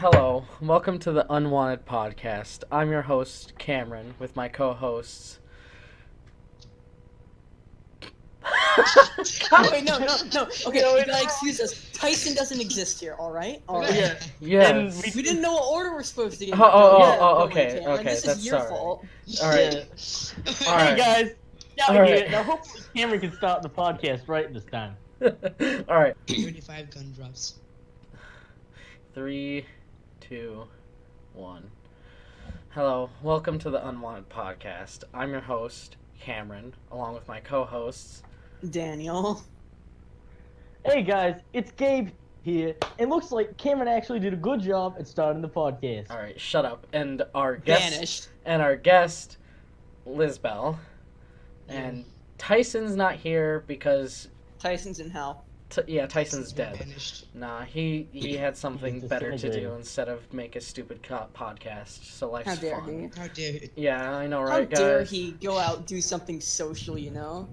Hello, welcome to the Unwanted podcast. I'm your host, Cameron, with my co-hosts. Oh, wait, no. Okay, you gotta excuse us. Tyson doesn't exist here, alright? Alright. Yeah. We didn't know what order we're supposed to get. Okay, Cameron. okay, This that's is your sorry. fault. Alright. Hey Alright. guys, All out right. here. Now hopefully Cameron can start the podcast right this time. Alright. 35 gun drops. 3, 2, 1. Hello, welcome to the Unwanted podcast. I'm your host, Cameron, along with my co-hosts. Daniel. Hey guys, it's Gabe here. It looks like Cameron actually did a good job at starting the podcast. Alright, shut up. And our guest, Vanished. Lizbel. And Tyson's not here because Tyson's in hell. Tyson's dead. Vanished. Nah, he had something He's better to do disintegrated. instead of make a stupid podcast. So life's How dare fun. he? How dare he? Yeah, I know, How right, dare guys? he go out do something social, you know?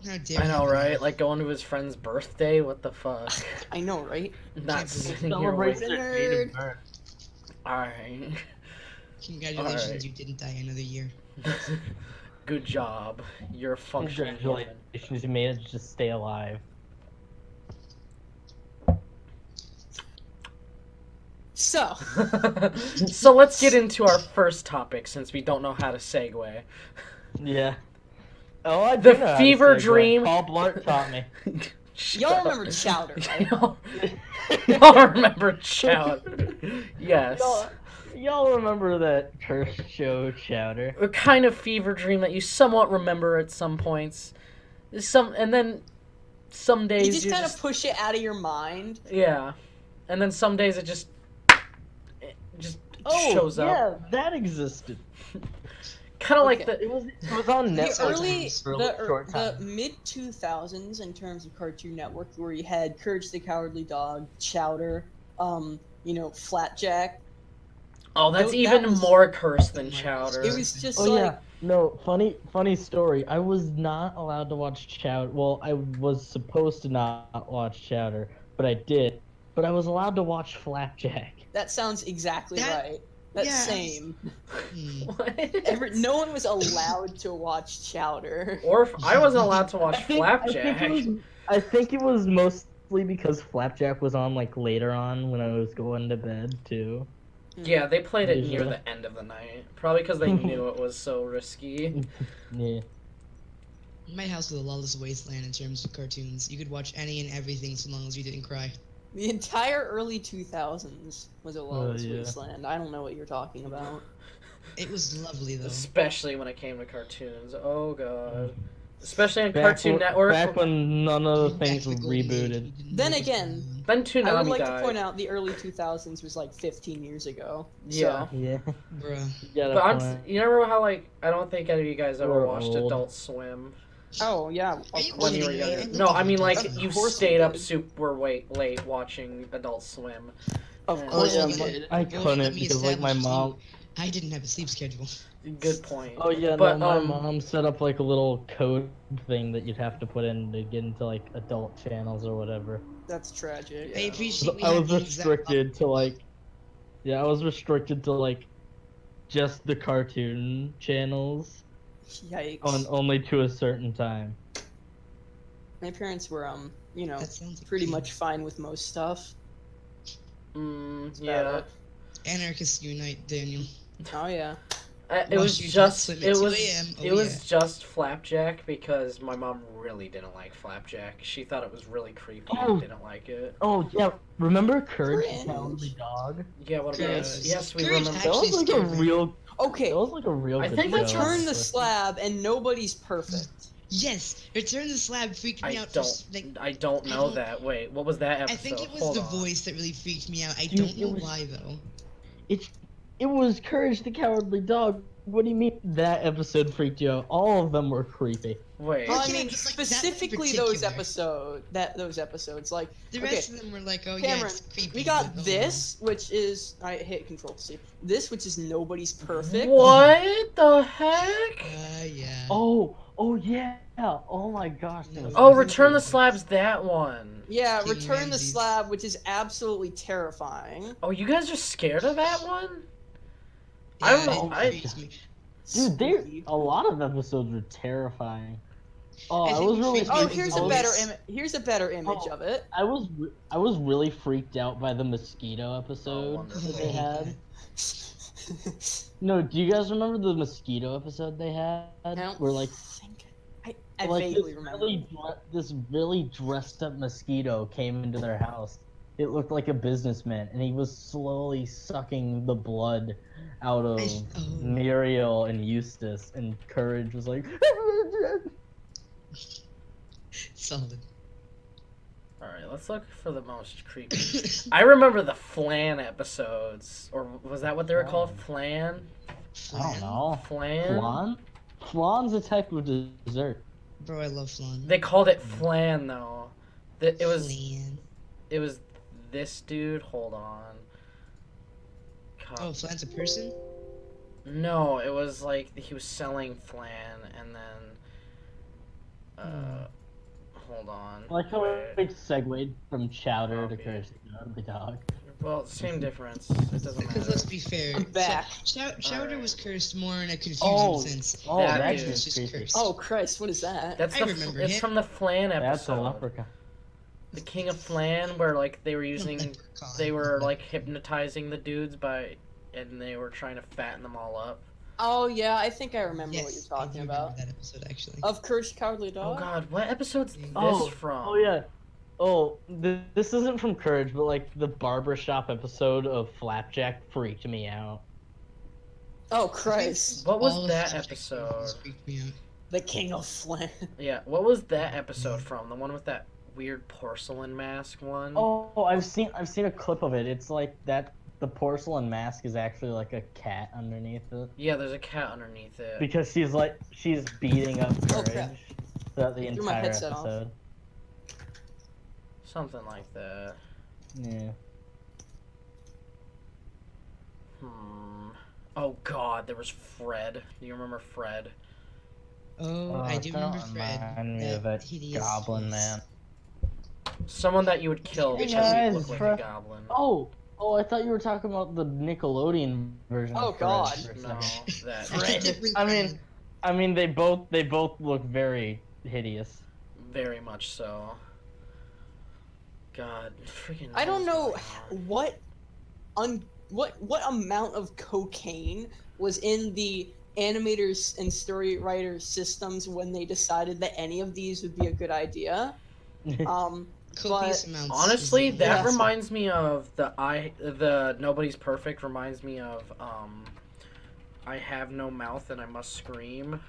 How dare I know, he? right? Like going to his friend's birthday. What the fuck? I know, right? Not Can't believe sitting here Celebrate with. their native birth. All right. Congratulations, Alright. you didn't die another year. Good job. You're a functioning human. Congratulations, you managed to stay alive. So, So let's get into our first topic since we don't know how to segue. Yeah. Oh, I The do know how to fever segue. dream- Paul Blart taught me. y'all remember Chowder, right? Y'all remember Chowder? Yes. Y'all remember that cursed show, Chowder? A kind of fever dream that you somewhat remember at some points. And then some days You just you kind of push it out of your mind. yeah, and then some days it just Oh, shows up. yeah, that existed. Kind of like Okay. the It was on The Netflix for a short the time. mid 2000s in terms of Cartoon Network, where you had Courage the Cowardly Dog, Chowder, Flapjack. oh, that's that even was- more cursed than Chowder. It was just Oh like yeah, no, funny story. I was not allowed to watch Chowder. Well, I was supposed to not watch Chowder, but I did. But I was allowed to watch Flapjack. that sounds exactly That- right. That's yes. same. Hmm. What? No one was allowed to watch Chowder. Or if I wasn't allowed to watch Flapjack. I think it was mostly because Flapjack was on like later on when I was going to bed too. Yeah, they played it near Yeah. the end of the night. Probably because they knew it was so risky. Yeah. My house was a lawless wasteland in terms of cartoons. You could watch any and everything so long as you didn't cry. The entire early 2000s was a lawless yeah. wasteland. I don't know what you're talking about. It was lovely though. Especially when it came to cartoons. Oh god. Especially on Back Cartoon when- Network. Back when none of the Back things to were the golden age, rebooted. you didn't know Then what was again- going on. Then I would Toonami like died. to point out the early 2000s was like 15 years ago. Yeah. Yeah. Bruh. Yeah. But you remember how like I don't think any of you guys ever We're watched old. Adult Swim So, oh yeah. Are you when you were kidding me? younger. No, I mean like Of you course we stayed up did. super late watching Adult Swim. Of Yeah. course yeah, we my- did. I Well, let couldn't me because like my establish to mom. you, I didn't have a sleep schedule. Good point. Oh yeah, But, no, my mom set up like a little code thing that you'd have to put in to get into like adult channels or whatever. That's tragic. I appreciate we I had was things that- restricted to like, yeah, I was restricted to like, just the cartoon channels Yikes. on only to a certain time. My parents were, That sounds like pretty pain. much fine with most stuff. That's Yeah. about Anarchists unite, Daniel. it. Oh yeah. It was Watch you just Swim at it 2 was a.m. Oh, it was yeah. just Flapjack because my mom really didn't like Flapjack. She thought it was really creepy Oh. and didn't like it. Oh yeah, remember Courage the Cringe. Cowardly Dog? Yeah, what about Courage. it? Yes, we Courage remember. That was like a scared me. real. Okay. That was like a real. I good think show. that's Return the slab and nobody's perfect. Yes, Return the Slab freaked me I out. I don't know don't- that. Wait, what was that episode? I think it was Hold the on. voice that really freaked me out. I Dude, don't it know was- why though. It was Courage the Cowardly Dog. What do you mean that episode freaked you out? All of them were creepy. Wait. Well, I Yeah, mean, but, like, that one in specifically those particular. those episodes. Like, The okay, rest of them were like, oh yeah, Cameron, it's creepy. we got but, oh, this, which is I hit Control C. This, which is Nobody's Perfect. What the heck? Yeah. Oh yeah. Oh my gosh. that was Oh, Nobody's Return the Perfect. Slab's that one. Yeah, King Return the Ramses. Slab, which is absolutely terrifying. Oh, you guys are scared of that one? Yeah, I- it freaks me. Dude, Spooky. a lot of episodes were terrifying. Oh, I I think was what really. freaked me Oh, out here's was a better always- image. Here's a better image Oh. of it. I was really freaked out by the mosquito episode wonderful. that they Oh, had. No, do you guys remember the mosquito episode they had? I don't Where like think I like vaguely remember. this really dressed up mosquito came into their house. It looked like a businessman, and he was slowly sucking the blood out of Oh. Muriel and Eustace. And Courage was like, Solid. Alright, let's look for the most creepy. I remember the Flan episodes. Or was that what they were called? Flan? I don't know, Flan? flan. Flan's a type of dessert. Bro, I love flan. They called it Flan though. It was Flan. it was this dude. Hold on. Oh, flan's a person? No, it was like he was selling flan and then hold on. I like how Wait. it segued from Chowder Oh, to yeah. Courage the dog. Well, same difference. It doesn't Because matter. let's be fair, I'm back. Chowder Alright. was cursed more in a confusing Oh, sense. oh, That that's dude. It's just creepy. cursed. Oh Christ, what is that? That's I the remember it's him. from the Flan That's a episode. leprechaun. The King of Flan, where like they were using Leprechaun. they were like hypnotizing the dudes and they were trying to fatten them all up. Oh yeah, I think I remember Yes, what you're I talking do remember about. that episode actually. Of Courage the Cowardly Oh Dog. god, what episode's this Oh, from? Oh yeah. Oh, this isn't from Courage, but like the barbershop episode of Flapjack freaked me out. Oh Christ, What was All of that Flapjack episode? movies freaked me out. the King of Flan. Yeah, what was that episode from? The one with that weird porcelain mask one? Oh, I've seen a clip of it. It's like that the porcelain mask is actually like a cat underneath it Yeah, there's a cat underneath it. because she's beating up Oh, Courage crap. throughout the Threw my entire headset off. episode. Something like that. Yeah. Oh god, there was Fred. Do you remember Fred? Oh, I do don't remember Fred. remind me of that hideous goblin face. man. Someone that you would kill Hey, because guys, he looked like Fred. a goblin. Oh, I thought you were talking about the Nickelodeon version. Oh, of Courage God. for a No, second. that Fred. I mean, they both look very hideous. very much so. God, freaking. I don't know knows what amount of cocaine was in the animators and story writers systems when they decided that any of these would be a good idea. Copious But- amounts. Honestly, is- that Yeah. reminds me of the Nobody's Perfect reminds me of I have no mouth and I must scream.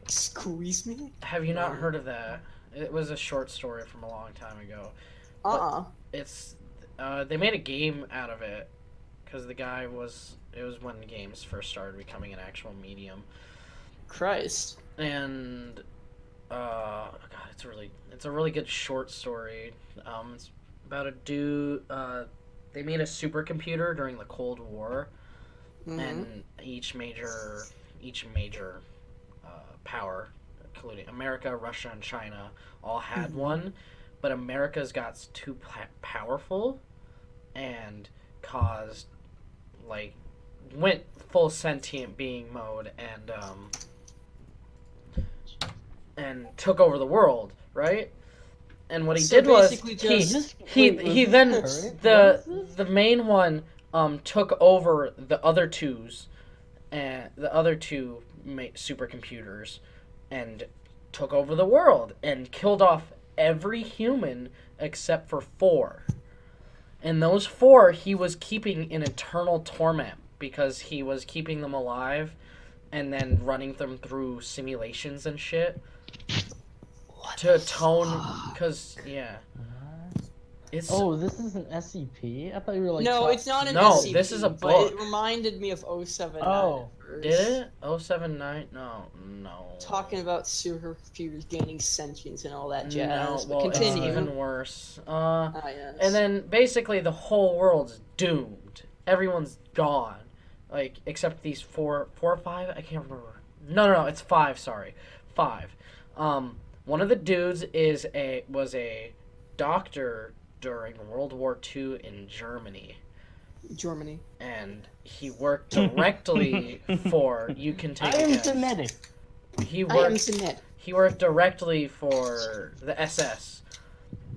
Squeeze me? Have you not heard of that? It was a short story from a long time ago. It's they made a game out of it because it was when games first started becoming an actual medium. Christ. And God, it's a really good short story. It's about a dude. They made a supercomputer during the Cold War, Mhm. and each major power, including America, Russia, and China, all had one. But America's got too powerful, and caused went full sentient being mode and took over the world, right? And what he So did was basically he just- he then the main one took over the other twos and the other two supercomputers and took over the world and killed off every human except for 4. And those 4 he was keeping in eternal torment because he was keeping them alive and then running them through simulations and shit to atone because it's Oh, this is an SCP? I thought you were like. No, it's not an No, SCP, this is a but book. it reminded me of 079 Oh. at Did it? 079? No. Talking about supercomputers gaining sentience and all that No, jazz. But well, it's continue. even worse. Yes. And then basically the whole world's doomed. Everyone's gone. Like, except these four or five? I can't remember. No, it's five, sorry. Five. One of the dudes was a doctor during World War II in Germany. Germany. And he worked directly for, you can take I a am guess. the medic. He I am worked, Sinet. he worked directly for the SS.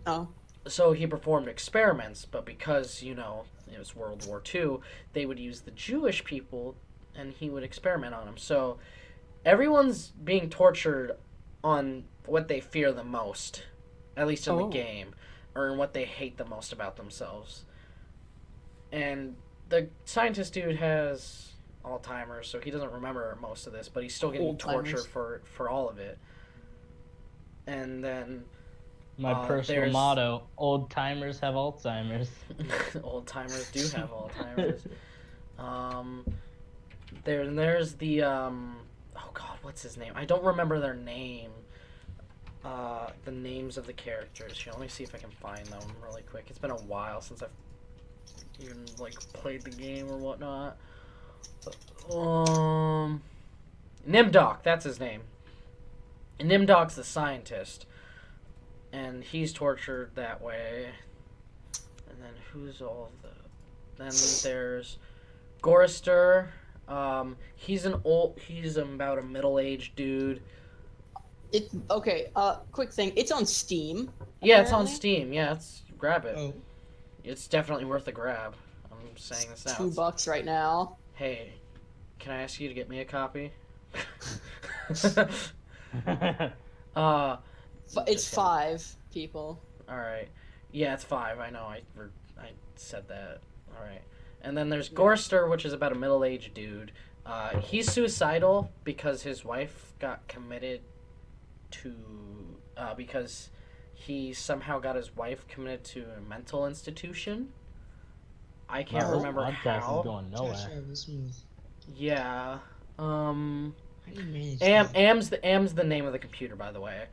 Oh. So he performed experiments, but because, it was World War II, they would use the Jewish people, and he would experiment on them. So everyone's being tortured on what they fear the most, at least in the game, or in what they hate the most about themselves. And the scientist dude has Alzheimer's, so he doesn't remember most of this, but he's still getting tortured for all of it. And then My personal motto: old timers have Alzheimer's. Old timers do have Alzheimer's. There's the oh god, what's his name? I don't remember their name. The names of the characters. Here, let me see if I can find them really quick. It's been a while since I've even played the game or whatnot. Nimdok, that's his name. Nimdok's the scientist, and he's tortured that way. And then who's all of the? Then there's Gorister. He's about a middle-aged dude. Quick thing. It's on Steam. Yeah, it's on Steam. Yeah, grab it. Oh, It's definitely worth a grab. I'm saying this now. $2 right now. Hey, can I ask you to get me a copy? It's 5 people. All right. Yeah, it's 5. I know. I said that. All right. And then there's Gorster, which is about a middle-aged dude. He's suicidal because his wife got committed to because he somehow got his wife committed to a mental institution. I can't remember how. Is going nowhere. smooth. Yeah. How do you manage that? Am's the name of the computer, by the way.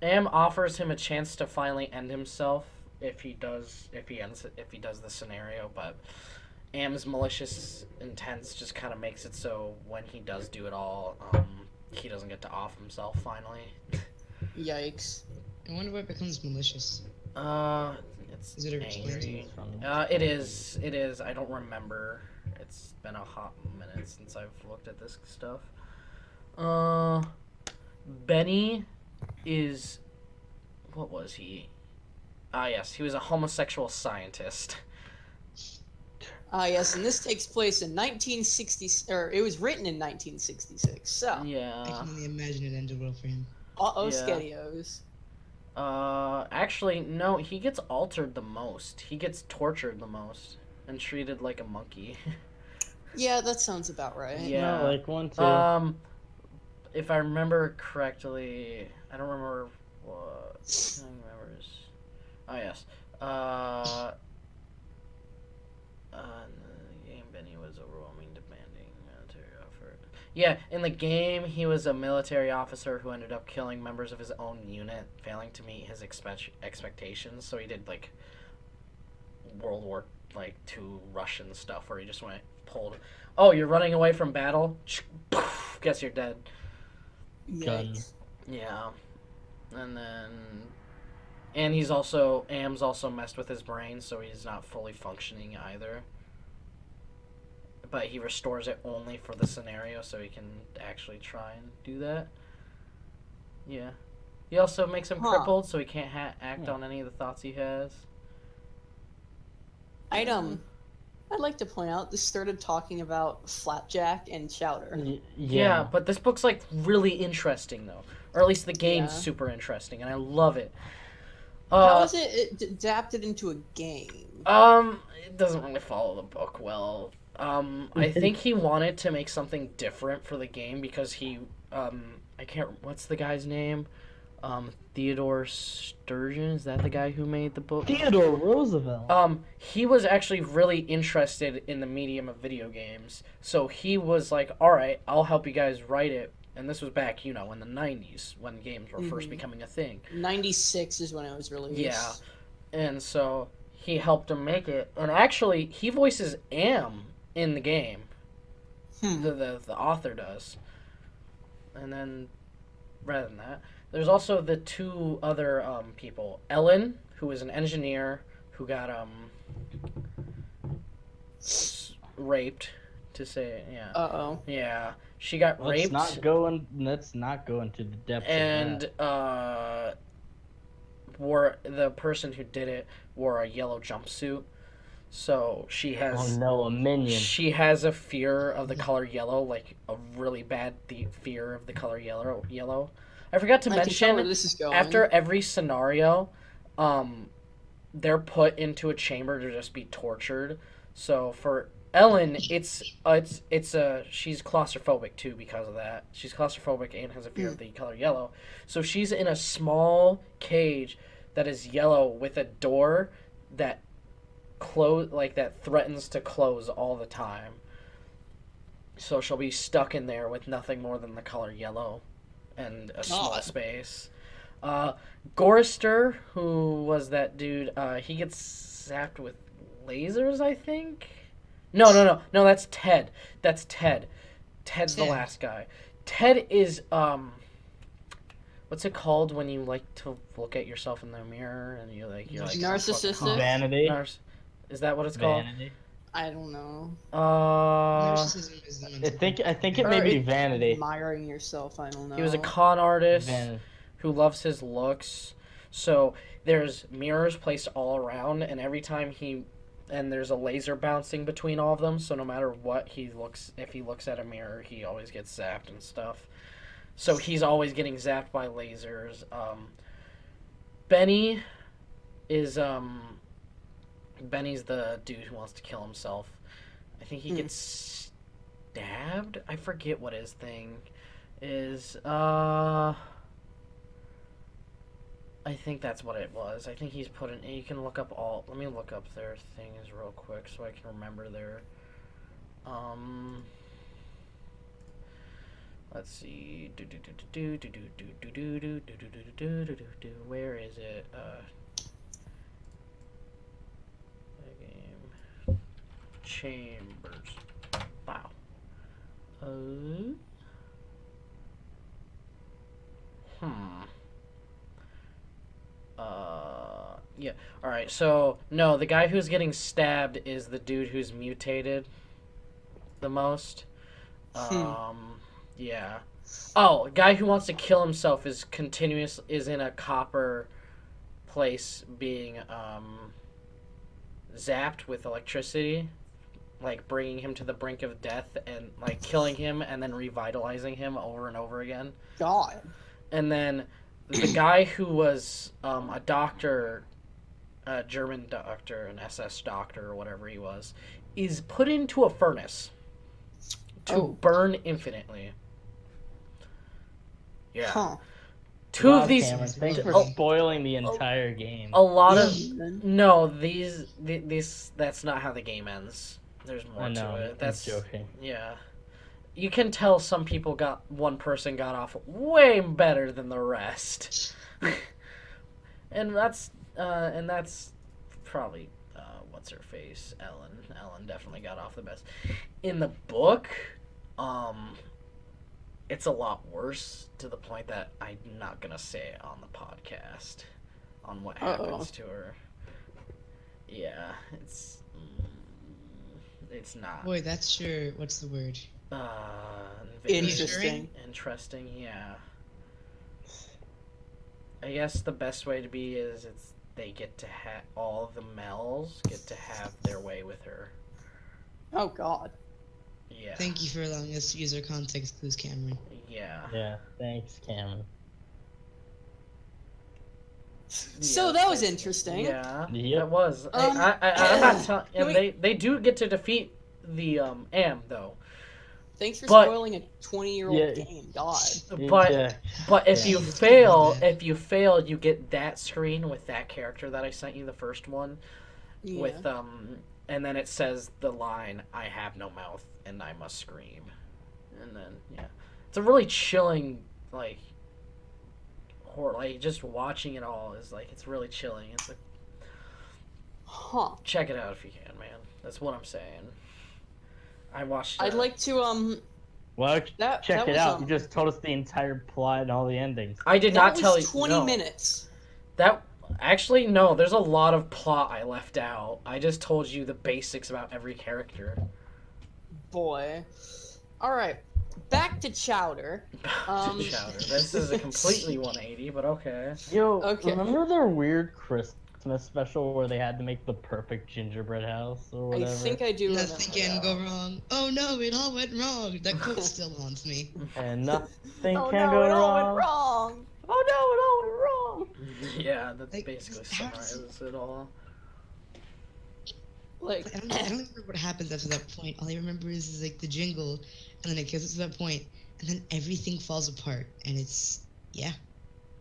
Am offers him a chance to finally end himself if he does the scenario, but Am's malicious intents just kind of makes it so when he does do it all, he doesn't get to off himself finally. Yikes. I wonder what becomes malicious. It's Is it a angry. response? It is. I don't remember. It's been a hot minute since I've looked at this stuff. Benny is... What was he? Yes, he was a homosexual scientist. Yes, and this takes place in 1960, or it was written in 1966. So, I Yeah. can only imagine it ended well for him. Yeah. Skedios. Actually, no, he gets altered the most. He gets tortured the most and treated like a monkey. Yeah, that sounds about right. Yeah. No, like 1, 2. If I remember correctly, I don't remember what. I don't remember his... Oh yes. In the game, Benny was overwhelming, demanding military effort. Yeah, in the game, he was a military officer who ended up killing members of his own unit, failing to meet his expectations. So he did World War II Russian stuff, where he just pulled. Oh, you're running away from battle? Guess you're dead. Yikes. Yeah, and then, and Am's also messed with his brain, so he's not fully functioning either. But he restores it only for the scenario, so he can actually try and do that. Yeah, he also makes him crippled, so he can't act on any of the thoughts he has. I'd like to point out this started talking about Flapjack and Chowder. Yeah, but this book's really interesting though, or at least the game's super interesting, and I love it. How is it adapted into a game? It doesn't really follow the book well. I think he wanted to make something different for the game because he, what's the guy's name? Theodore Sturgeon, is that the guy who made the book? Theodore Roosevelt. He was actually really interested in the medium of video games, so he was like, "All right, I'll help you guys write it." And this was back, in the '90s when games were first becoming a thing. 96 is when it was released. Yeah, and so he helped him make it, and actually, he voices Am in the game. The author does, and then rather than that, there's also the two other people. Ellen, who is an engineer who got raped. To say, yeah. Yeah, she got raped. Let's not go into the depths and of that. The person who did it wore a yellow jumpsuit, so she has. Oh no, a minion. She has a fear of the color yellow, like a really bad fear of the color yellow. I forgot to mention, this is going. after every scenario, they're put into a chamber to just be tortured. So for Ellen, she's claustrophobic too because of that. She's claustrophobic and has a fear of the color yellow. So she's in a small cage that is yellow with a door that that threatens to close all the time. So she'll be stuck in there with nothing more than the color yellow and a small space. Gorister, who was that dude, he gets zapped with lasers, I think? No, that's Ted. That's Ted. Ted's the last guy. Ted is, what's it called when you like to look at yourself in the mirror and you're like narcissistic? Vanity. Is that what it's called? Vanity. I don't know. Narcissism is the I think it may be vanity. Admiring yourself, I don't know. He was a con artist Vanity. who loves his looks. So there's mirrors placed all around, and every time and there's a laser bouncing between all of them, so no matter what if he looks at a mirror, he always gets zapped and stuff. So he's always getting zapped by lasers. Benny is, Benny's the dude who wants to kill himself. I think he gets stabbed? I forget what his thing is. I think that's what it was. I think he's put in. You can look up all. Let me look up their things real quick so I can remember their. Let's see. Where is it? Game. Chambers. Wow. Yeah. Alright, so, no, the guy who's getting stabbed is the dude who's mutated the most. Yeah. Oh, a guy who wants to kill himself is in a copper place being, zapped with electricity. Like, bringing him to the brink of death and, like, killing him and then revitalizing him over and over again. God. And then the guy who was a doctor, a German doctor, an SS doctor or whatever he was, is put into a furnace to burn infinitely. Yeah. Huh. Two of these. Cameron, thanks for spoiling the entire game. A lot of these that's not how the game ends. There's more to it. That's joking. Yeah. You can tell one person got off way better than the rest. and that's probably what's her face? Ellen. Ellen definitely got off the best. In the book, it's a lot worse to the point that I'm not gonna say it on the podcast on what happens to her. Yeah, it's not. Boy, that's sure. What's the word? Interesting. Interesting, yeah. I guess the best way to be is they get to all of the Mells get to have their way with her. Oh God. Yeah. Thank you for allowing us to use our context clues, Cameron. Yeah. Yeah, thanks, Cameron. So that was interesting. Yeah, Yep. that was. I'm not telling. They do get to defeat the Am though. Thanks for But- spoiling a 20-year-old Yeah. game. God. But Yeah. but if Yeah. you It's fail, kinda bad. if you fail, you get that screen with that character that I sent you, the first one, Yeah. with and then it says the line, "I have no mouth and I must scream," and then yeah, it's a really chilling like horror. Like just watching it all is like it's really chilling. It's like Huh. check it out if you can, man. That's what I'm saying. I watched. I'd like to Well, that check that it was, out. You just told us the entire plot and all the endings. I did that not was tell you. 20 no. minutes. That actually no. There's a lot of plot I left out. I just told you the basics about every character. Boy. All right. Back to Chowder. To Chowder. This is a completely 180, but okay. Yo, Okay. remember their weird Christmas special where they had to make the perfect gingerbread house or I whatever? think I do remember. Nothing can go wrong. Oh no, it all went wrong. That quote still haunts me. And nothing Oh can no, go it all wrong. went wrong. Oh no, it all went wrong. Yeah, that's Like, basically how does summarizes it all. Like, I don't remember what happens after that point. All I remember is like the jingle, and then it gets to that point, and then everything falls apart, and it's yeah.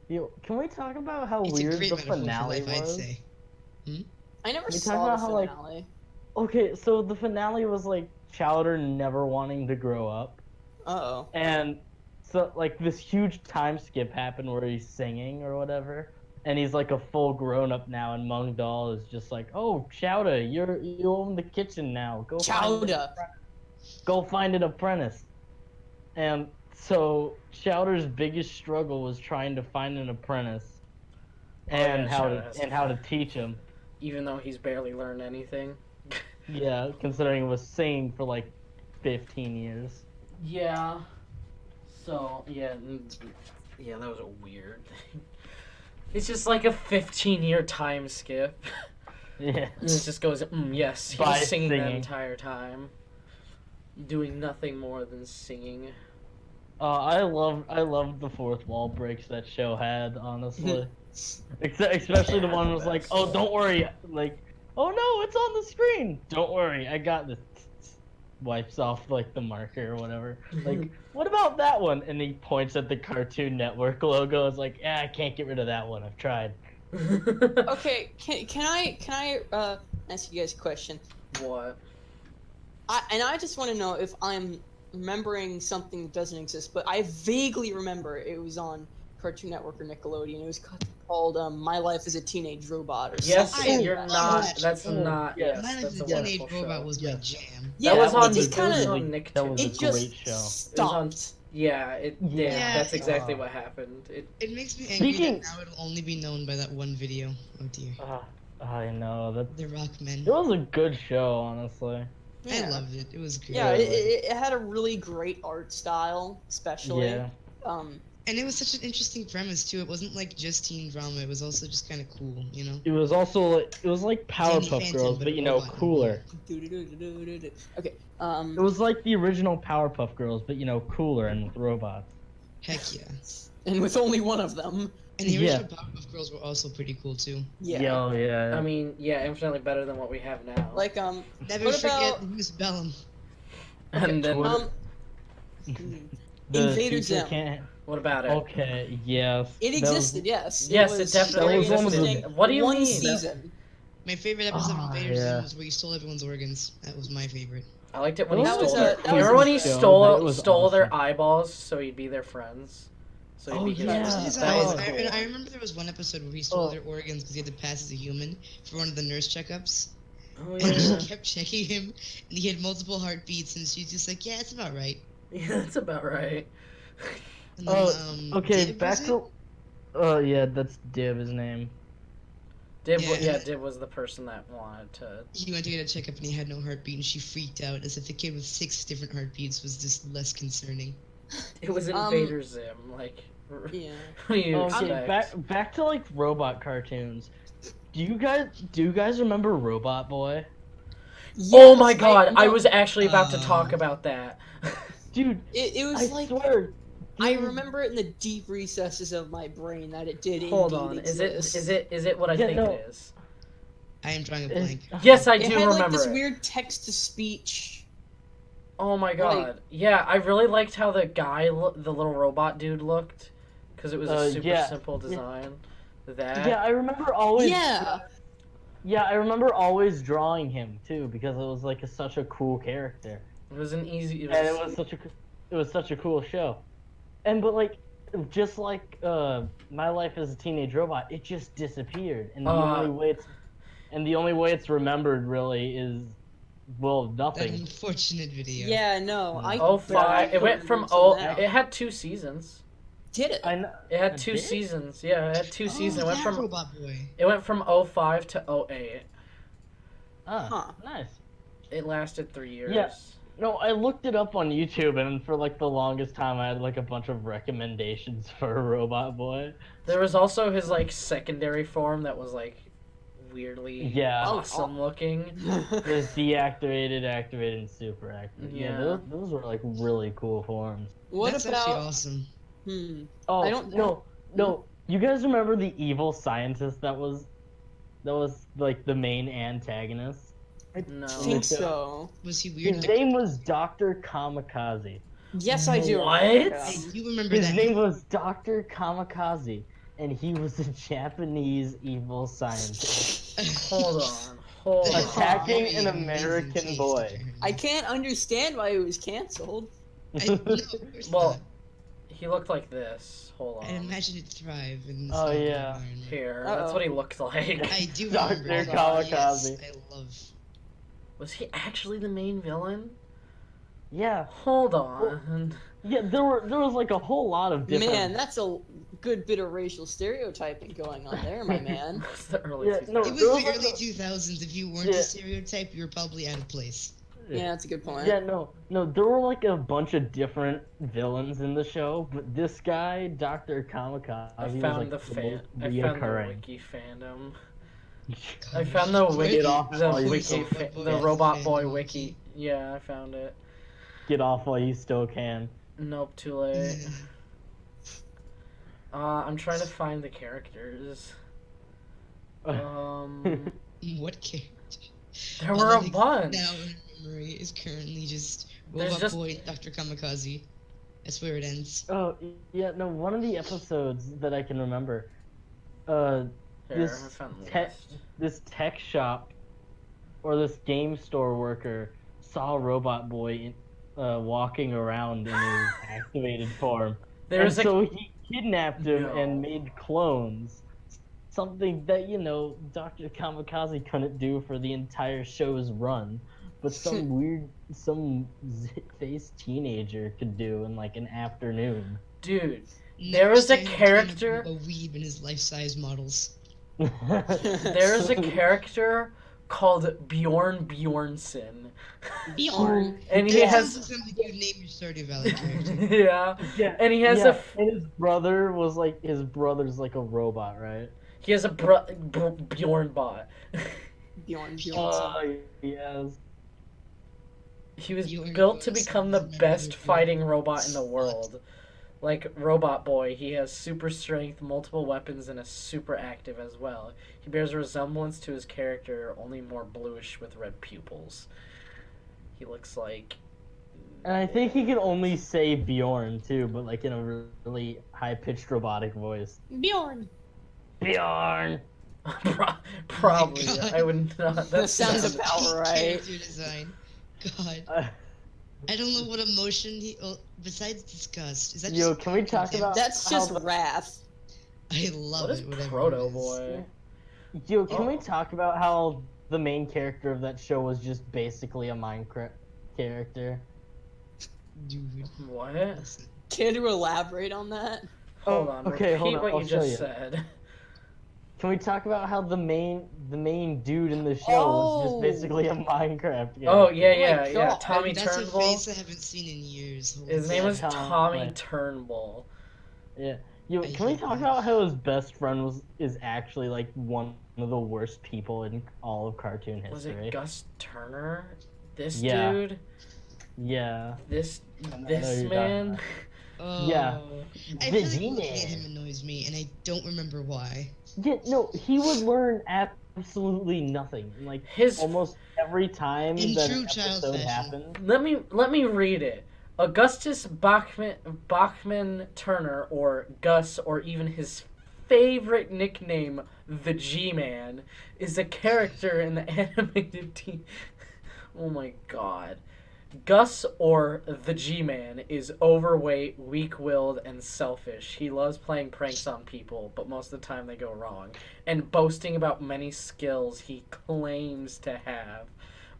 Yo, can we talk about how It's a weird great the metaphor for finale life, I'd was? say. I never We talk saw about the how, like, finale. Okay, so the finale was like Chowder never wanting to grow up, Uh-oh. and so like this huge time skip happened where he's singing or whatever, and he's like a full grown up now, and Mung Daal is just like, "Oh, Chowder, you own the kitchen now. Chowder. Go find an apprentice." And so Chowder's biggest struggle was trying to find an apprentice, Oh, and yeah, how Chowder to has and to how to find- teach him. Even though he's barely learned anything. Yeah, considering it was singing for like 15 years. Yeah. So yeah, yeah, that was a weird thing. It's just like a 15-year time skip. Yeah. And it just goes, yes, he By was singing that singing. entire time, doing nothing more than singing. I love the fourth wall breaks that show had, honestly. Especially the Yeah, one the was like, best. "Oh, don't worry," like, "Oh no, it's on the screen. Don't worry, I got this." Wipes off like the marker or whatever. Like, what about that one? And he points at the Cartoon Network logo. It's like, I can't get rid of that one. I've tried. Okay, can I ask you guys a question? What? I just want to know if I'm remembering something that doesn't exist, but I vaguely remember it was on Cartoon Network or Nickelodeon. It was called My Life as a Teenage Robot or Yes, something. you're like that. not. That's Oh, not. yeah. Yes, My Life that's as a a Teenage wonderful Robot show. was my jam. Yeah, That was on. it just That kind was of on Nicktoons. that was a it just great show. stopped. Yeah, it. Yeah, Yeah. that's exactly Uh, what happened. It makes me angry Speaking- that now it'll only be known by that one video. Oh dear. I know that. The Rockmen. It was a good show, honestly. Yeah. I loved it. It was great. Yeah, Yeah. it had a really great art style, especially. Yeah. And it was such an interesting premise too. It wasn't like just teen drama. It was also just kind of cool, you know. It was also like, it was like Danny Powerpuff Phantom, Girls, but but a you know, robot. cooler. Okay. It was like the original Powerpuff Girls, but you know, cooler and with robots. Heck yeah. And with only one of them. And the Yeah. original Powerpuff Girls were also pretty cool too. Yeah. Yo, yeah. I mean, yeah, infinitely better than what we have now. Like Never What forget about- who's Bellum. and then The Invader teacher Zim. can't- what about it? Okay, yes. It That was- existed, yes. Yes, it was definitely very existed. interesting. What do you one mean? season. My favorite episode of Ah, Invader yeah. Zim was where he stole everyone's organs. That was my favorite. I liked it when he That stole was their. a- that You was remember a when he show, but it stole was stole their awesome. eyeballs so he'd be their friends? So he'd Oh, be his yeah. friends. His That eyes. was Oh. cool. I remember there was one episode where he stole Oh. their organs because he had to pass as a human for one of the nurse checkups. Oh, And yeah. she kept checking him, and he had multiple heartbeats, and she's just like, "Yeah, it's about right." Yeah, that's about right. And then, Oh, okay, Dib, back was to. Oh yeah, that's Dib, his name. Dib, Yeah. Dib was the person that wanted to. He went to get a checkup and he had no heartbeat, and she freaked out as if the kid with 6 different heartbeats was just less concerning. It was Invader Zim. Like, Yeah. what do you Okay, expect? back to like robot cartoons. Do you guys remember Robot Boy? Oh my Yes, god, I no, was actually about to talk Um, about that. Dude, It I was like swear. I dude, remember it in the deep recesses of my brain that it did. Hold indeed on, is it exist. what I Yeah, think no. it is? I am drawing a it's- blank. Yes, I It do had like remember this it. weird text to speech. Oh my god. Yeah, I really liked how the guy, the little robot dude looked. Because it was a super simple design. That. Yeah, I remember always. Yeah. Yeah, I remember always drawing him too because it was like such a cool character, It was an easy. and it was such a cool show, but like just like My Life as a Teenage Robot, it just disappeared, and the only way it's remembered really is That nothing. unfortunate video. Yeah, no. Oh, 05. It went from It had 2 seasons. Did it? I know. It had 2 seasons. Yeah, it had 2 seasons. It went from Robot Boy. It went from 05 to 08. Ah, nice. It lasted 3 years. Yeah. No, I looked it up on YouTube, and for like the longest time, I had like a bunch of recommendations for Robot Boy. There was also his like secondary form that was like weirdly awesome looking. There's deactivated, activated, and super activated. Yeah. Those were like really cool forms. What That's about? actually awesome. Oh, I don't no. You guys remember the evil scientist that was like the main antagonist? No. I think so. Was he weird? His name was Dr. Kamikaze. Yes, I do. What? Yeah. You remember His that? name was Dr. Kamikaze, and he was a Japanese evil scientist. Hold on. Attacking Very an amazing American taste, boy. apparently. I can't understand why it was canceled. No, of course Well, not. he looked like this. Hold I on. imagine it thrive in this Oh, kind of yeah. environment. Here. Uh-oh. That's what he looked like. I do Dr. remember that. Kamikaze. Yes, I love. Was he actually the main villain? Yeah, Hold on. yeah. There was like a whole lot of different. Man, that's a good bit of racial stereotyping going on there, my man. It's the early Yeah, 2000s. no, It was there the was like early a- 2000s. If you weren't Yeah. a stereotype, you were probably out of place. Yeah, that's a good point. Yeah, no. There were like a bunch of different villains in the show, but this guy, Dr. Kamikaze, I was found like the the most I found the reoccurring. wiki fandom. God, I found the wiki, Get off the while you wiki, still the Robot Boy wiki. Yeah, I found it. Get off while you still can. Nope, too late. I'm trying to find the characters. What character? There were a bunch. Now in memory is currently just There's Robot just- Boy, Dr. Kamikaze. That's where it ends. Oh yeah, no. One of the episodes that I can remember, Here, I this found the tech, list. this tech shop, or this game store worker saw Robot Boy walking around in his activated form, There's and a so he kidnapped him No. and made clones. Something that Dr. Kamikaze couldn't do for the entire show's run, but some zit-faced teenager could do in like an afternoon. dude. Never There was a stand in character- A weeb in his life-size models. There is a character called Bjorn Bjornsson. Bjorn. And he That has sounds like something you'd name your Stardew Valley character. yeah, Yeah, and he has yeah, and his brother's like a robot, right? he has a Bjorn bot. Bjorn. Oh yes. He was Bjorn built to Bjornsson become the is best memorable. fighting robot in the world. Like Robot Boy, he has super strength, multiple weapons, and is super active as well. He bears a resemblance to his character, only more bluish with red pupils. He looks like... And I think he can only say Bjorn too, but like in a really high-pitched robotic voice. Bjorn. Bjorn. Probably. God. I would not. That sounds about right. Character design. God. I don't know what emotion he. Oh, besides disgust, is that Yo, just? can we talk about That's how just the- wrath. I love What is it. Whatever. Proto it is. Boy? Yo, can we Oh. talk about how the main character of that show was just basically a Minecraft character? Dude. What? Listen. Care to elaborate on that? Hold on. okay, Repeat hold on, what I'll you show just you. said. Can we talk about how the main dude in the show was just Oh. basically a Minecraft character? Oh yeah, my yeah, yeah. God. Tommy That's a Turnbull. face I haven't seen in years. Holy His name shit. was Tom, Tommy like- Turnbull. Yeah. Yo, I can we hate talk that. about how his best friend is actually like one of the worst people in all of cartoon Was history? it Gus Turner? This Yeah. dude? Yeah. This I know this you're man? Oh. Yeah. I The feel like looking G-Man. at him annoys me, and I don't remember why. Yeah, no, he would learn absolutely nothing. Like His almost every time In that true an child episode fashion. happens. let me read it. Augustus Bachman Turner, or Gus, or even his favorite nickname, the G-Man, is a character in the animated Oh my god. Gus, or the G-Man, is overweight, weak-willed, and selfish. He loves playing pranks on people, but most of the time they go wrong, and boasting about many skills he claims to have,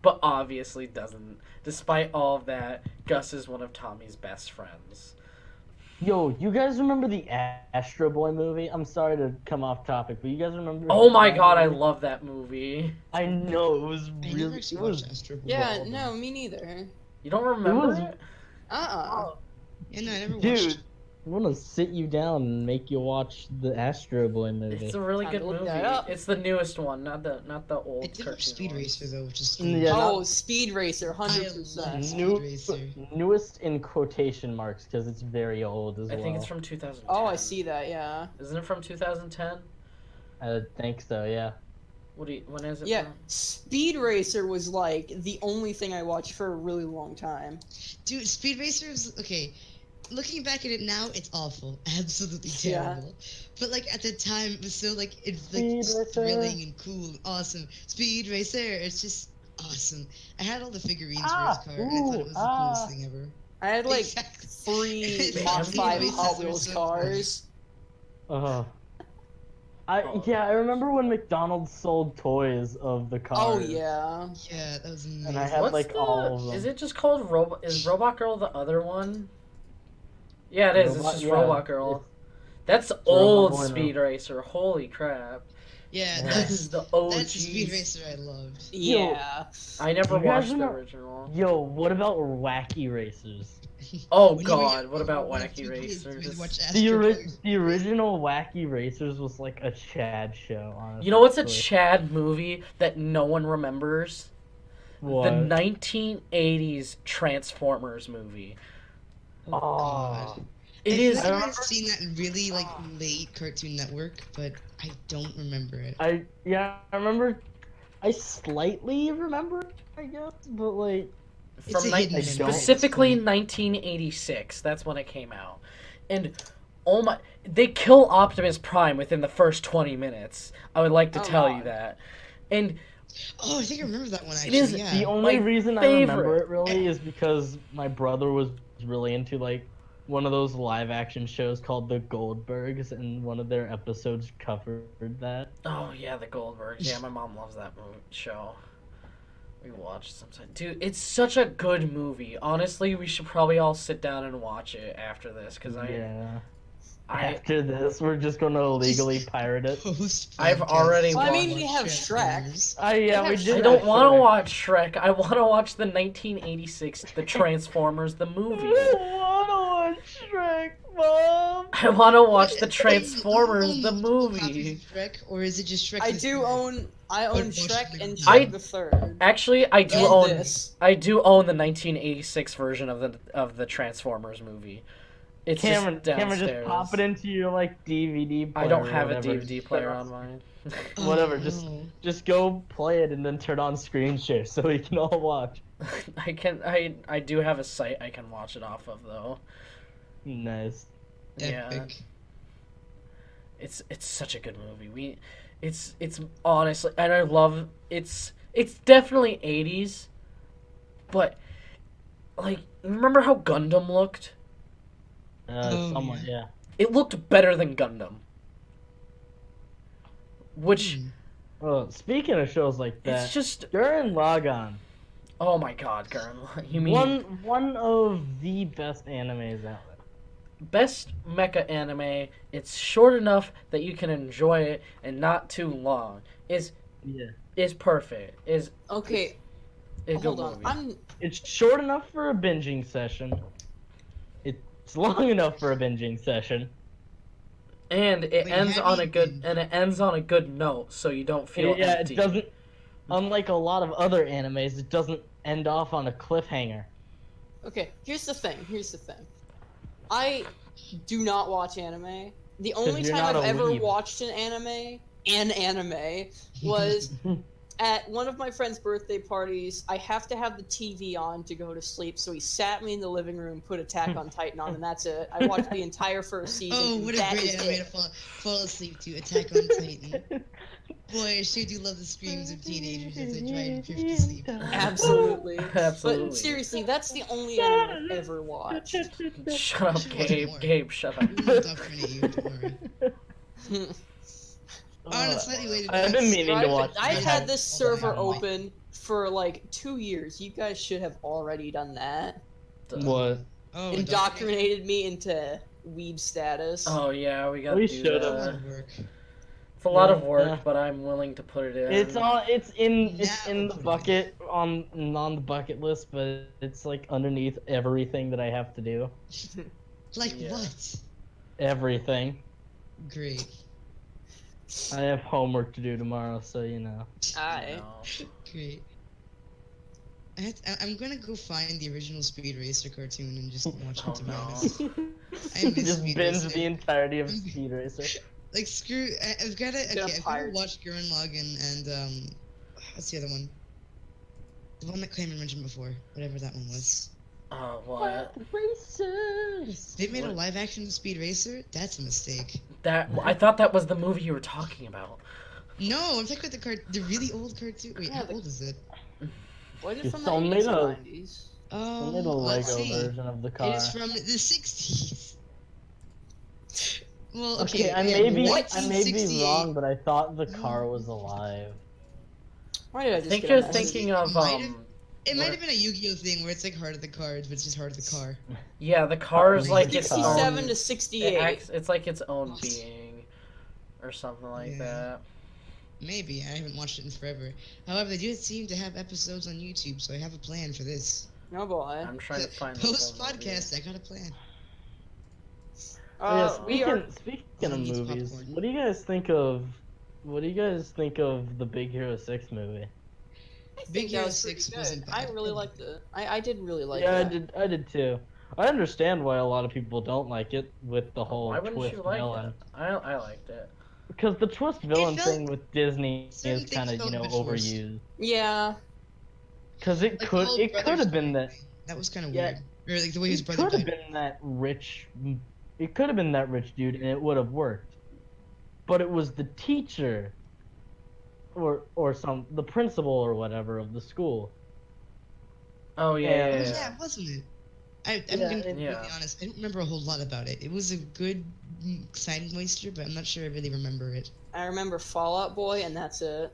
but obviously doesn't. Despite all of that, Gus is one of Tommy's best friends. Yo, you guys remember the Astro Boy movie? I'm sorry to come off topic, but you guys remember? Oh my that god, I movie? love that movie. I know it was I never really. actually It was. watched Astro Boy. Yeah, Well no, me neither. You don't remember was- it? Yeah, no, I never watched. Dude, I want to sit you down and make you watch the Astro Boy movie. It's a really Time good to look movie. that up. It's the newest one, not the old I did watch cartoon Speed ones. Racer though, which is cool. Yeah, Oh, not- Speed Racer, I 100%. love Speed New, Racer. newest in quotation marks because it's very old as I well. think it's from 2010. Oh, I see that, yeah. Isn't it from 2010? I think so. Yeah. When is it Yeah, from? Speed Racer was like the only thing I watched for a really long time. Dude, Speed Racer is okay. Looking back at it now, it's awful, absolutely Yeah. terrible. But like at the time, it was so like it's Speed like Racer. thrilling and cool, and awesome. Speed Racer, it's just awesome. I had all the figurines Ah, for his car. And I thought it was the coolest thing ever. I had like Exactly. 3 Man, Mach Speed 5 Racer Hot were Wheels so cars. I remember when McDonald's sold toys of the cars. Oh, yeah. Yeah, that was amazing. And I had What's like the? all of them. Is it just called Robot? Is Robot Girl the other one? Yeah, it is. Robot- It's just yeah, Robot Girl. That's Robot old Boy, no. Speed Racer. Holy crap! Yeah, Yeah. This is the OG. that's the Speed Racer I loved. Yeah. I never Do you guys watched the remember- original. Yo, what about Wacky Racers? Oh When you were god, young, what about you wanted Wacky to be kids, Racers? we'd watch The, Astro ori- Boy. the original Wacky Racers was like a Chad show, honestly. You know what's a Chad movie that no one remembers? What? The 1980s Transformers movie. Oh. God. It I feel is. like I I might have remember- seen that in really like late Cartoon Network, but I don't remember it. I remember. I slightly remember, I guess, but like. It's From a hidden memory. specifically It's 1986. That's when it came out. And oh my, they kill Optimus Prime within the first 20 minutes. I would like to Oh, tell God. you that. And Oh, I think I remember that one actually. It is yeah. The only My reason I favorite. remember it really is because my brother was really into like one of those live action shows called The Goldbergs, and one of their episodes covered that. oh yeah, the Goldbergs. Yeah, my mom loves that show. We watch sometimes. Dude, it's such a good movie. Honestly, we should probably all sit down and watch it after this because Yeah. I After this, we're just gonna illegally pirate it. I've already Well, I mean, watched we have Shrek. We did. I don't want to watch Shrek. I want to watch the 1986 The Transformers the movie. I wanna watch Shrek, Mom. I want to watch the Transformers the movie. Shrek, or is it just Shrek? I the do third? own Watch Shrek the and movie. Shrek the Third. Actually, I do And own this. I do own the 1986 version of the Transformers movie. It's Cameron, just Cameron, downstairs. just pop it into your like DVD player. I don't or have a whatever. DVD player on mine. Whatever, Oh, just no. just go play it and then turn on screen share so we can all watch. I do have a site I can watch it off of though. Nice. Yeah. Epic. It's such a good movie. It's honestly, and I love it's definitely 80s, but like remember how Gundam looked? Oh, Somewhat, yeah. It looked better than Gundam. Which Hmm. Well, speaking of shows like that, it's just Gurren Lagann, oh my god, Gurren. You mean one of the best animes out there. best mecha anime? It's short enough that you can enjoy it and not too long. Is perfect. Is Okay, a good hold on. movie. I'm It's short enough for a binging session. It's long enough for a binging session. And it Wait, ends have on you a good note, so you don't feel Yeah, empty. it doesn't. Unlike a lot of other animes, it doesn't end off on a cliffhanger. okay. Here's the thing. I do not watch anime. The only you're time not I've a ever weeb. watched an anime an anime was at one of my friend's birthday parties. I have to have the TV on to go to sleep, so he sat me in the living room, put Attack on Titan on, and that's it. I watched the entire first season. Oh, and what a that great is anime to it. fall asleep to! Attack on Titan. Boy, I sure do love the screams of teenagers as they try and drift to sleep. Absolutely. Absolutely. But seriously, that's the only anime I've ever watched. Shut up, Should watch Gabe. more. Gabe, shut up. We won't indoctrinate you, don't worry. On a slightly related I've been note, meaning to watch. I've that. had this server Hold on. open for like 2 years. You guys should have already done that. What? Oh, Indoctrinated me into weeb status. Oh yeah, we gotta We do should've. A lot that. of work. It's a lot of Yeah. work, but I'm willing to put it in. It's in Now the put it bucket on the bucket list, but it's like underneath everything that I have to do. Like Yeah. what? Everything. Great. I have homework to do tomorrow, so you know. Aye. No. Great. I'm gonna go find the original Speed Racer cartoon and just watch Oh, it, to be no. honest. I miss Just Speed binge Racer. the entirety of Speed Racer. Like, screw. I've gotta. Get a Okay, I've gotta pirate. watch Gurren Lagann and, what's the other one? The one that Clayman mentioned before. Whatever that one was. Oh, what? Racers. They made a What? live action Speed Racer? That's a mistake. I thought that was the movie you were talking about. No, I'm talking about the really old cartoon. Wait, Yeah, how the- old is it? Was it It's from the all 80s made or of- 90s? They made a Let's Lego see. version of the It car. is from the 60s. Well, Okay, okay. I yeah, may be 1968. wrong, but I thought the car was alive. Why did I I just think get you're a message? thinking of It might have been a Yu-Gi-Oh thing where it's like Heart of the Cards, but it's just Heart of the Car. yeah, the car's Oh, like its 67 own. to It 68. acts, it's like its own being, or something like Yeah. that. Maybe. I haven't watched it in forever. However, they do seem to have episodes on YouTube, so I have a plan for this. Oh boy. I'm trying to find the Post full movie. podcast, I got a plan. We are. Speaking Who of needs movies, popcorn? what do you guys think of? What do you guys think of the Big Hero 6 movie? I think Big that Hero was pretty 6 good. wasn't I bad. really liked it. I did really like Yeah, it. I did too. I understand why a lot of people don't like it with the whole Why wouldn't twist you like villain. that? I liked it. Because the twist villain felt- thing with Disney certain is things kind of, felt you know, a bit forced. overused. Yeah. Because it Like the could whole it brother could have been story that thing. That was kind of Yeah. weird. Or like the way his it brother could have died. been that rich. It could have been that rich dude, and it would have worked. But it was the teacher, or the principal or whatever of the school. Oh yeah, Yeah. yeah, Oh, yeah. yeah, wasn't it? I'm Yeah, gonna be and- really Yeah. honest. I don't remember a whole lot about it. It was a good side moisture, but I'm not sure I really remember it. I remember Fallout Boy, and that's it.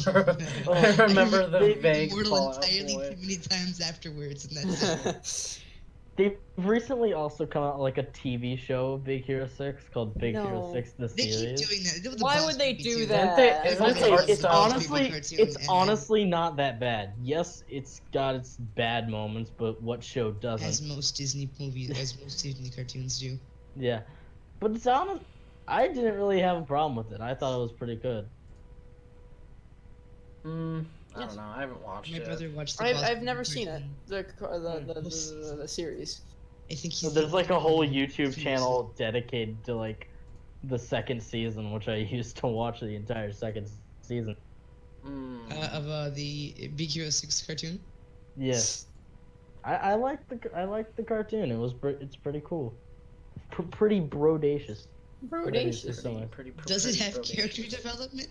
I remember the They vague Mortal Fallout entirely Boy. too many times afterwards, and that's it. They've recently also come out like a TV show, Big Hero 6, called Big Hero No. 6 the They keep series. doing that. They did with the Why Boss would they Baby, do too. that? Didn't they- It's isn't it Okay, art it's style? honestly Cartoon, it's and honestly not that bad. Yes, it's got its bad moments, but what show as doesn't? most Disney movies, as most Disney cartoons do. Yeah, but it's honest. I didn't really have a problem with it. I thought it was pretty good. I don't know. I haven't watched My it. brother watched the I've, Boss I've Baby never seen it. cartoon. The series. I think he's So there's the like a only whole one who YouTube finished channel dedicated to like the second season, which I used to watch the entire second season. Mm. it, of the Big Hero 6 cartoon. Yeah, I like the cartoon. It's pretty cool. Pretty brodacious. Brodacious. Pretty Does it have brodacious. character development?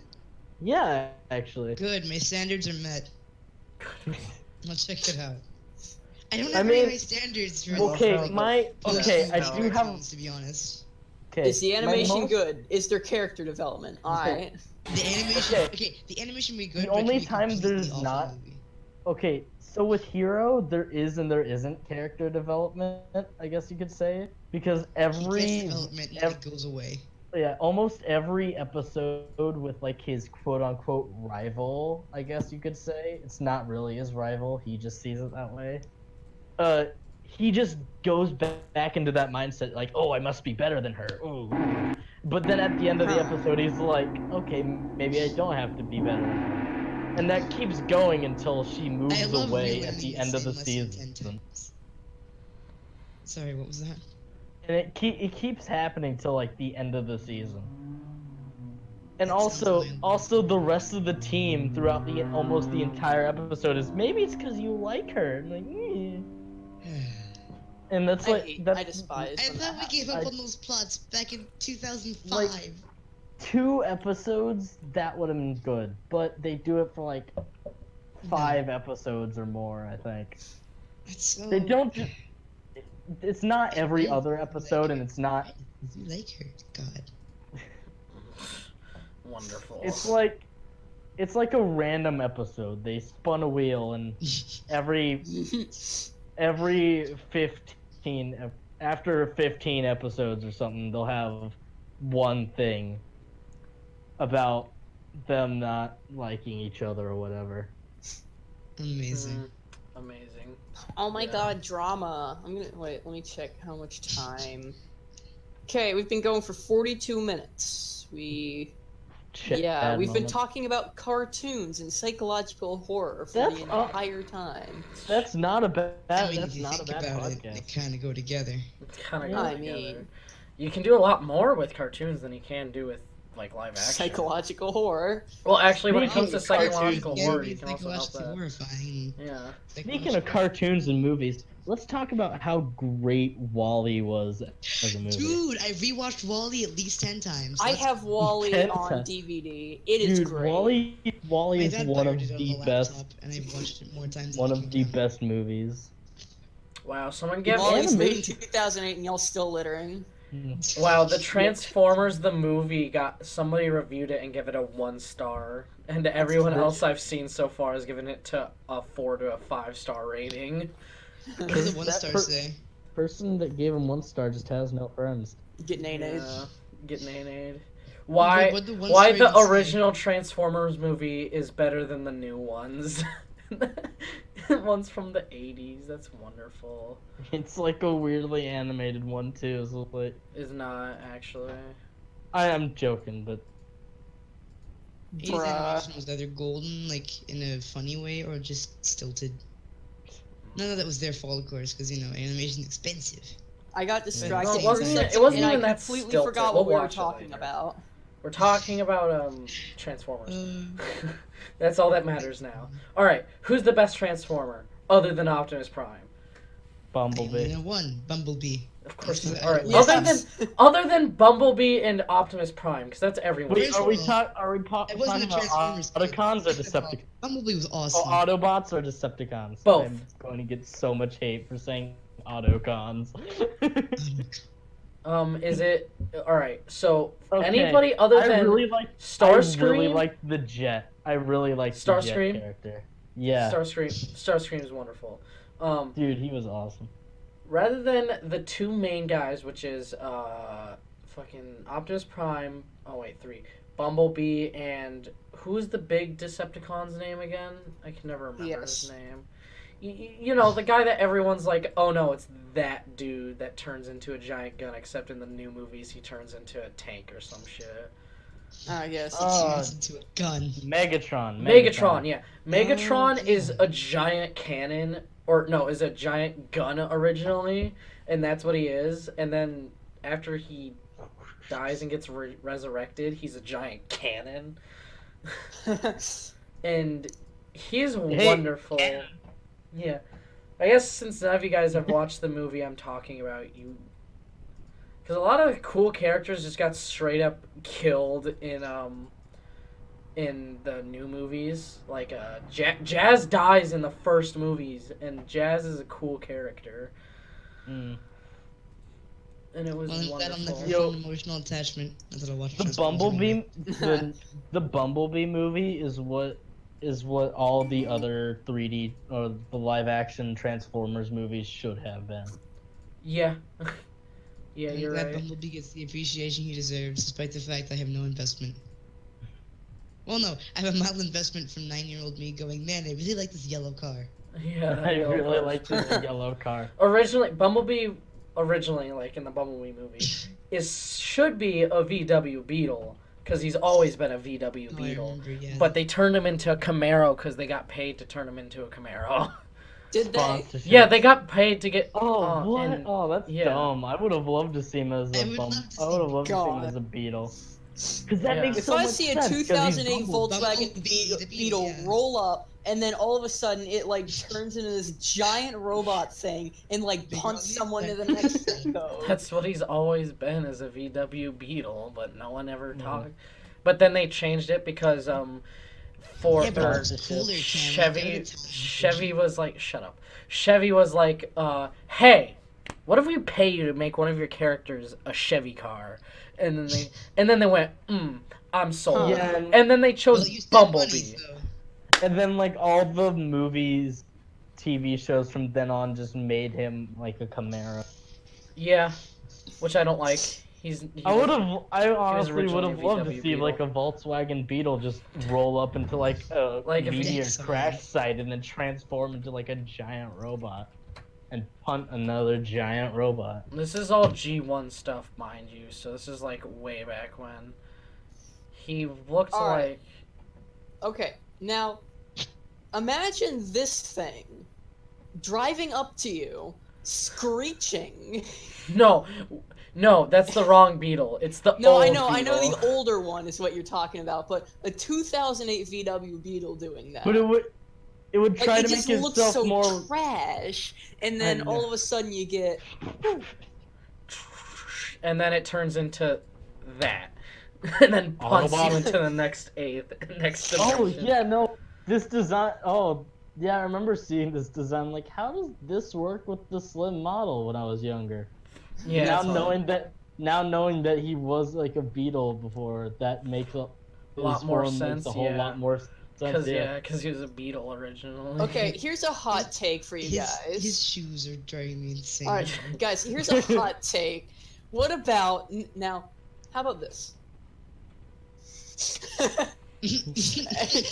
Yeah, actually. Good, my standards are met. I'll check it out. I don't I have very mean, high standards for Okay, Also, my most okay. I Disney do have. cartoons, to be honest. Okay, Is the my animation most- good? Is there character development? Alright. The animation, Okay. okay, the animation would be good. The but it only could be a time completely there's awful not- movie. Okay, so with Hero, there is and there isn't character development. I guess you could say, because Character every development ev- goes away. yeah, almost every episode with like his quote unquote rival, I guess you could say, it's not really his rival. He just sees it that way. He just goes back into that mindset, like, oh, I must be better than her. Ooh. But then at the end of the episode, he's like, okay, maybe I don't have to be better than her. And that keeps going until she I moves love away relearning at the the end of the same lesson 10 season. times. Sorry, what was that? And it keeps happening till like the end of the season. And That sounds also, violent. the rest of the team throughout the almost the entire episode is maybe it's because you like her. And like, and that's like I despise I when thought that we gave happens. up on those plots back in 2005. Like- 2 episodes that would have been good, but they do it for like 5 episodes or more. I think That's so. they don't. It's not every I other like episode, her. and it's not. Why did you like her? God. Wonderful. It's like a random episode. They spun a wheel, and every 15 after 15 episodes or something, they'll have one thing about them not liking each other or whatever. Amazing. Amazing. Oh my Yeah. god, drama. I'm gonna wait, let me check how much time. Okay, we've been going for 42 minutes. We've been talking about cartoons and psychological horror for That's the entire time. That's not a bad. I mean, That's if you not a think bad about it, podcast. they kind of go together. It's kind of Yeah. I together. mean, You can do a lot more with cartoons than you can do with like live action. psychological horror. Well, actually, when it Speaking comes to of psychological cartoons, horror, be you can also help psychologically that. horrifying. Yeah. Speaking of cartoons and movies, let's talk about how great Wall-E was as a movie. Dude, I rewatched Wall-E at least 10 times. I have Wall-E 10 on times. DVD. It is Dude, great. Wall-E My is dad one of pirated it on the the best, laptop, and I've watched it more times. one than I of can the count. best movies. Wow. Someone give. Wall-E's made in animation. 2008 and y'all still littering. Wow, the Transformers the movie got somebody reviewed it and gave it a 1 star, and everyone great. else I've seen so far has given it to a 4 to a 5-star rating. What does the one That star per- say? Person that gave him 1 star just has no friends. Get nay-nays. Yeah, get nay-nayed. Why? What'd the one Why star the even say? original Transformers movie is better than the new ones? One's from the 80s. That's wonderful. It's like a weirdly animated one too. So like, Is not actually. I am joking, but 80s Bruh. animation was either golden, like in a funny way, or just stilted. None of that was their fault, of course, because animation's expensive. I got distracted. No, it for wasn't a even- second, it wasn't and even I that completely stilted. forgot We'll what we were watch it talking later. about. We're talking about Transformers. Uh, That's all that matters now. All right, who's the best Transformer other than Optimus Prime? I only Bumblebee. know one, Bumblebee. Of course. Yes. All right. Yes. Other than Bumblebee and Optimus Prime, because that's everyone. Wait, First are of we all, talking It wasn't about a Transformers thing. Autocons or Second of all, Decepticons? Bumblebee was Oh, awesome. Autobots or Decepticons? Both. I'm going to get so much hate for saying Autocons. Is it all right? So Okay, anybody other I than really like Starscream? I really like the Jet. I really like the Jet Starscream? character. Yeah, Starscream is wonderful. dude, he was awesome. Rather than the 2 main guys, which is fucking Optimus Prime. Oh wait, 3. Bumblebee and who's the big Decepticon's name again? I can never remember his Yes. name. You know, the guy that everyone's like, oh no, it's that dude that turns into a giant gun, except in the new movies he turns into a tank or some shit. I guess. Turns into a gun. Megatron, yeah. Megatron Oh, is yeah. a giant cannon, or no, is a giant gun originally, and that's what he is. And then after he dies and gets resurrected, he's a giant cannon. And he's wonderful. cannon. Yeah. I guess since none of you guys have watched the movie I'm talking about, because a lot of the cool characters just got straight up killed in the new movies. Like Jazz dies in the first movies, and Jazz is a cool character, Mm. and it was Well, that I'll never wonderful. Yo. feel an emotional attachment. Not that I watch The Transformers Bumblebee, anymore. the Bumblebee movie is what all the other 3D or the live action Transformers movies should have been. Yeah. Yeah, I'm you're glad right. Bumblebee gets the appreciation he deserves, despite the fact I have no investment. Well, no, I have a mild investment from 9-year-old me going, man, I really like this yellow car. Yeah, that I yellow really car. like the yellow car. Bumblebee, like in the Bumblebee movie, should be a VW Beetle, because he's always been a VW Oh, I Beetle. remember, yeah. But they turned him into a Camaro because they got paid to turn him into a Camaro. Did they? Sponsorship. Yeah, they got paid to get. Oh, what? and- Oh, that's yeah. dumb. I would have loved to see him as I a would bum. love to I would have see- loved to see him God. as a Beetle. Because that Yeah. makes If so I much see a sense, 'cause he's 2008 Bumblebee. Volkswagen Bumblebee, the Beetle yeah. roll up, and then all of a sudden it like turns into this giant robot thing and like Big punts ugly someone to the thing. next code. That's what he's always been, as a VW Beetle, but no one ever Mhm. talked. But then they changed it because for Yeah, but or it's cooler, Cameron. Chevy Give it time. Chevy was like, shut up. Chevy was like, hey, what if we pay you to make one of your characters a Chevy car? And then they went, I'm sold. Yeah, And then they chose Well, you said Bumblebee. money, so. and then like all the movies, TV shows from then on just made him like a Camaro. Yeah, which I don't like. I I honestly would originally have a loved to VW see like a Beetle. Volkswagen Beetle just roll up into like a Like if meteor he- crash site and then transform into like a giant robot and punt another giant robot. This is all G1 stuff, mind you, so this is like way back when. He looked All right. like. Okay, now imagine this thing driving up to you, screeching. No, that's the wrong Beetle. It's the No, old I know Beetle. the older one is what you're talking about, but a 2008 VW Beetle doing that. But it would like, try it to just make looks itself so more. trash, and then I know. all of a sudden you get. And then it turns into that. And then punts you Autobot. into the next dimension. Oh yeah, no, this design. Oh yeah, I remember seeing this design. Like, how does this work with the slim model when I was younger? Yeah, now it's all- knowing that he was like a beetle before, that makes a lot more makes sense, a whole yeah. lot more sense. Because he was a Beetle originally. Okay, here's a hot take for you His guys. shoes are driving me insane. All right, guys, here's a hot take. What about now? How about this?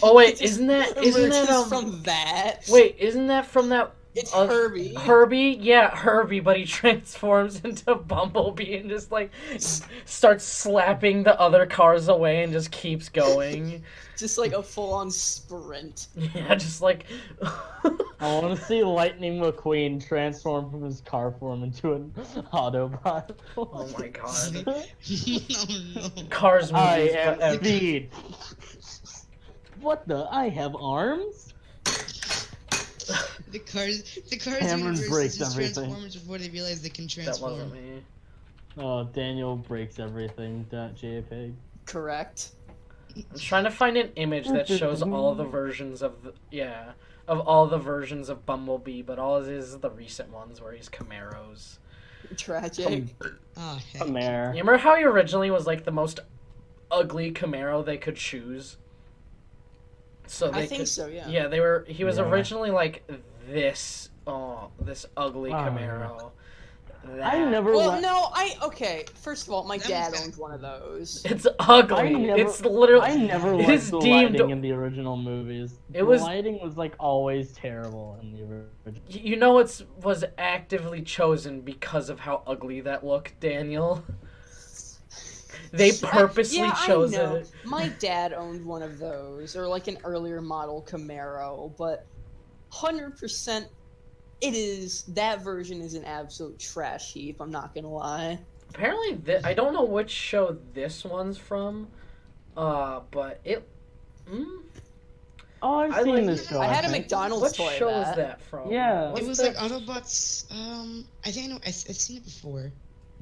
Oh wait, Just isn't that emerges from that? wait, isn't that from that It's Herbie. Herbie? Yeah, Herbie, but he transforms into Bumblebee and just like starts slapping the other cars away and just keeps going. Just like a full-on sprint. Yeah, just like I want to see Lightning McQueen transform from his car form into an Autobot. oh my god. Oh no. Cars I movies am forever. Speed. What the? I have arms? The cars Cameron universe breaks is just everything. Transformers before they realize they can That transform. wasn't me. Oh, Daniel breaks everything. JPEG. Correct. I'm trying to find an image that shows all the versions of all the versions of Bumblebee, but all it is the recent ones where he's Camaros. Tragic. Oh heck. You Camaro. remember how he originally was like the most ugly Camaro they could choose? So they I think could, so, yeah. Yeah, he was Yeah. originally like this ugly Oh, Camaro. I That- never. Well, li- no, okay. First of all, my That dad was owned one of those. It's ugly. I never- It's literally. I never it liked is the deemed- lighting in the original movies. It The was- lighting was like always terrible in the original. You know it was actively chosen because of how ugly that looked, Daniel. They purposely chose I know. it. My dad owned one of those, or like an earlier model Camaro, but 100% that version is an absolute trash heap, I'm not gonna lie. Apparently, I don't know which show this one's from, but it. Oh, I've I seen like- this show. I had a think. McDonald's What toy show of is that from? Yeah. What's It was the- like Autobots. I think I know. I've seen it before.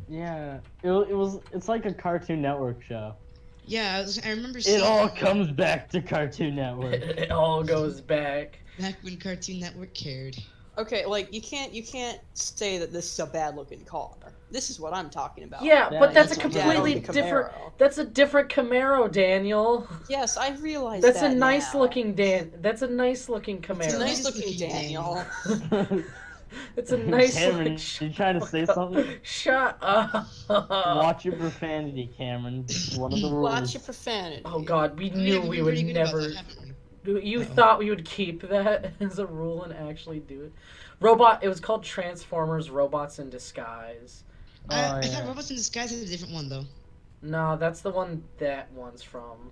Yeah, it's like a Cartoon Network show. Yeah, I remember seeing It all comes back to Cartoon Network. It all goes back. back when Cartoon Network cared. Okay, like you can't say that this is a bad looking car. This is what I'm talking about. Yeah, Yeah, but that's a it's completely Camaro. different. That's a different Camaro, Daniel. Yes, I realize That's that a nice now. looking That's a nice looking Camaro. It's a nice Nice looking looking Daniel. It's a nice. Cameron, you trying to say something? Shut up. Watch your profanity, Cameron. It's one of the rules. Watch your profanity. Oh God, we Oh, knew yeah, we've we been would pretty good about never. that, haven't we? You Uh-oh. thought we would keep that as a rule and actually do it. It was called Transformers: Robots in Disguise. Oh, I yeah. thought Robots in Disguise is a different one though. No, that's the one that one's from.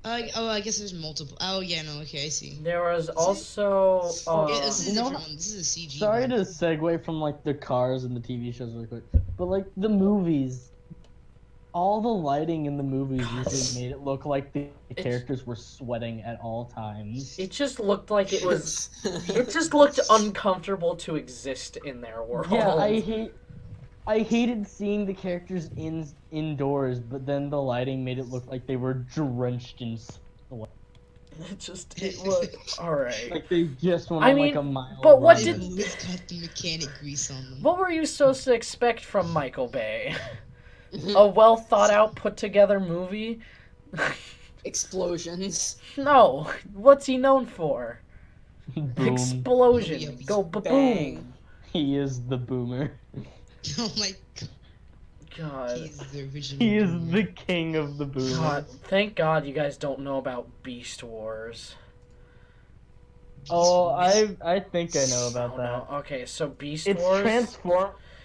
I guess there's multiple. Oh yeah, no, okay, I see. There was also. Yeah, this is a You know different what? one. This is a CG. Sorry one. to segue from like the cars and the TV shows really quick, but like the movies, all the lighting in the movies usually made it look like the characters were sweating at all times. It just looked like it was. It just looked uncomfortable to exist in their world. Yeah, I hated seeing the characters indoors, but then the lighting made it look like they were drenched in sweat. It looked alright. Like they just went I on mean, like a mile. but what run. did- They've always got the mechanic grease on them. What were you supposed to expect from Michael Bay? A well thought out, put together movie? Explosions. No. What's he known for? Boom. Explosion. Go ba-boom. Bang. He is the boomer. Oh my God. He's the original. He is boomer. the king of the boomers. God. Thank God you guys don't know about Beast Wars. Oh, I think I know about Oh, that. no. Okay, so Beast It's Wars.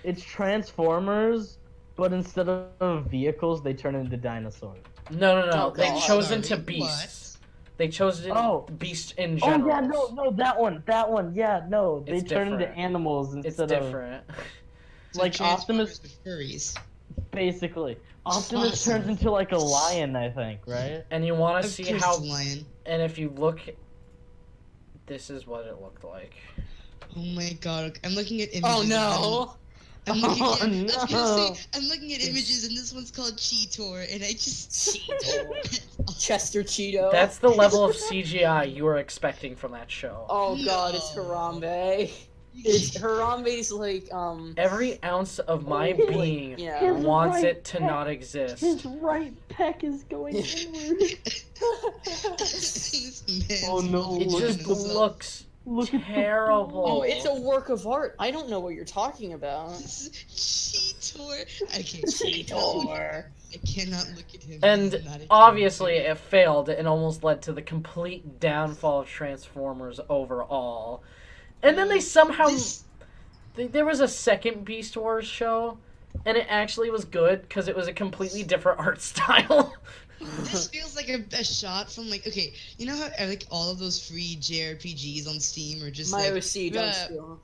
It's Transformers, but instead of vehicles, they turn into dinosaurs. No. Oh, They God. chose Sorry, into what? beasts. They chose Oh. beast in Oh general. yeah, no, that one, yeah, no, they It's turn into different. animals It's instead of different. So like Transformers Optimus. with furries. Basically, Optimus Awesome. turns into like a lion, I think, right? And you want to Of see course how. it's a lion. And if you look. This is what it looked like. Oh my god, I'm looking at images. Oh of no. them. I'm looking Oh, at, I was no. gonna say, I'm looking at images and this one's called Cheetor, and I just Cheetor. Chester Cheeto. That's the level of CGI you were expecting from that show. Oh god, it's No. Harambe. It's Harambe's like Every ounce of my Oh, being yeah. wants right it to peck- not exist. His right peck is going inward. This man's Oh, no, It look just at the- looks Look at the terrible. Oh, it's a work of art. I don't know what you're talking about. This is Cheetor. I can't. Cheetor. I cannot look at him. And He's not a obviously human it failed and almost led to the complete downfall of Transformers overall. And then they somehow This- there was a second Beast Wars show and it actually was good because it was a completely different art style. This feels like a shot from like, okay, you know how like all of those free JRPGs on Steam are just My like, OC, don't uh, steal.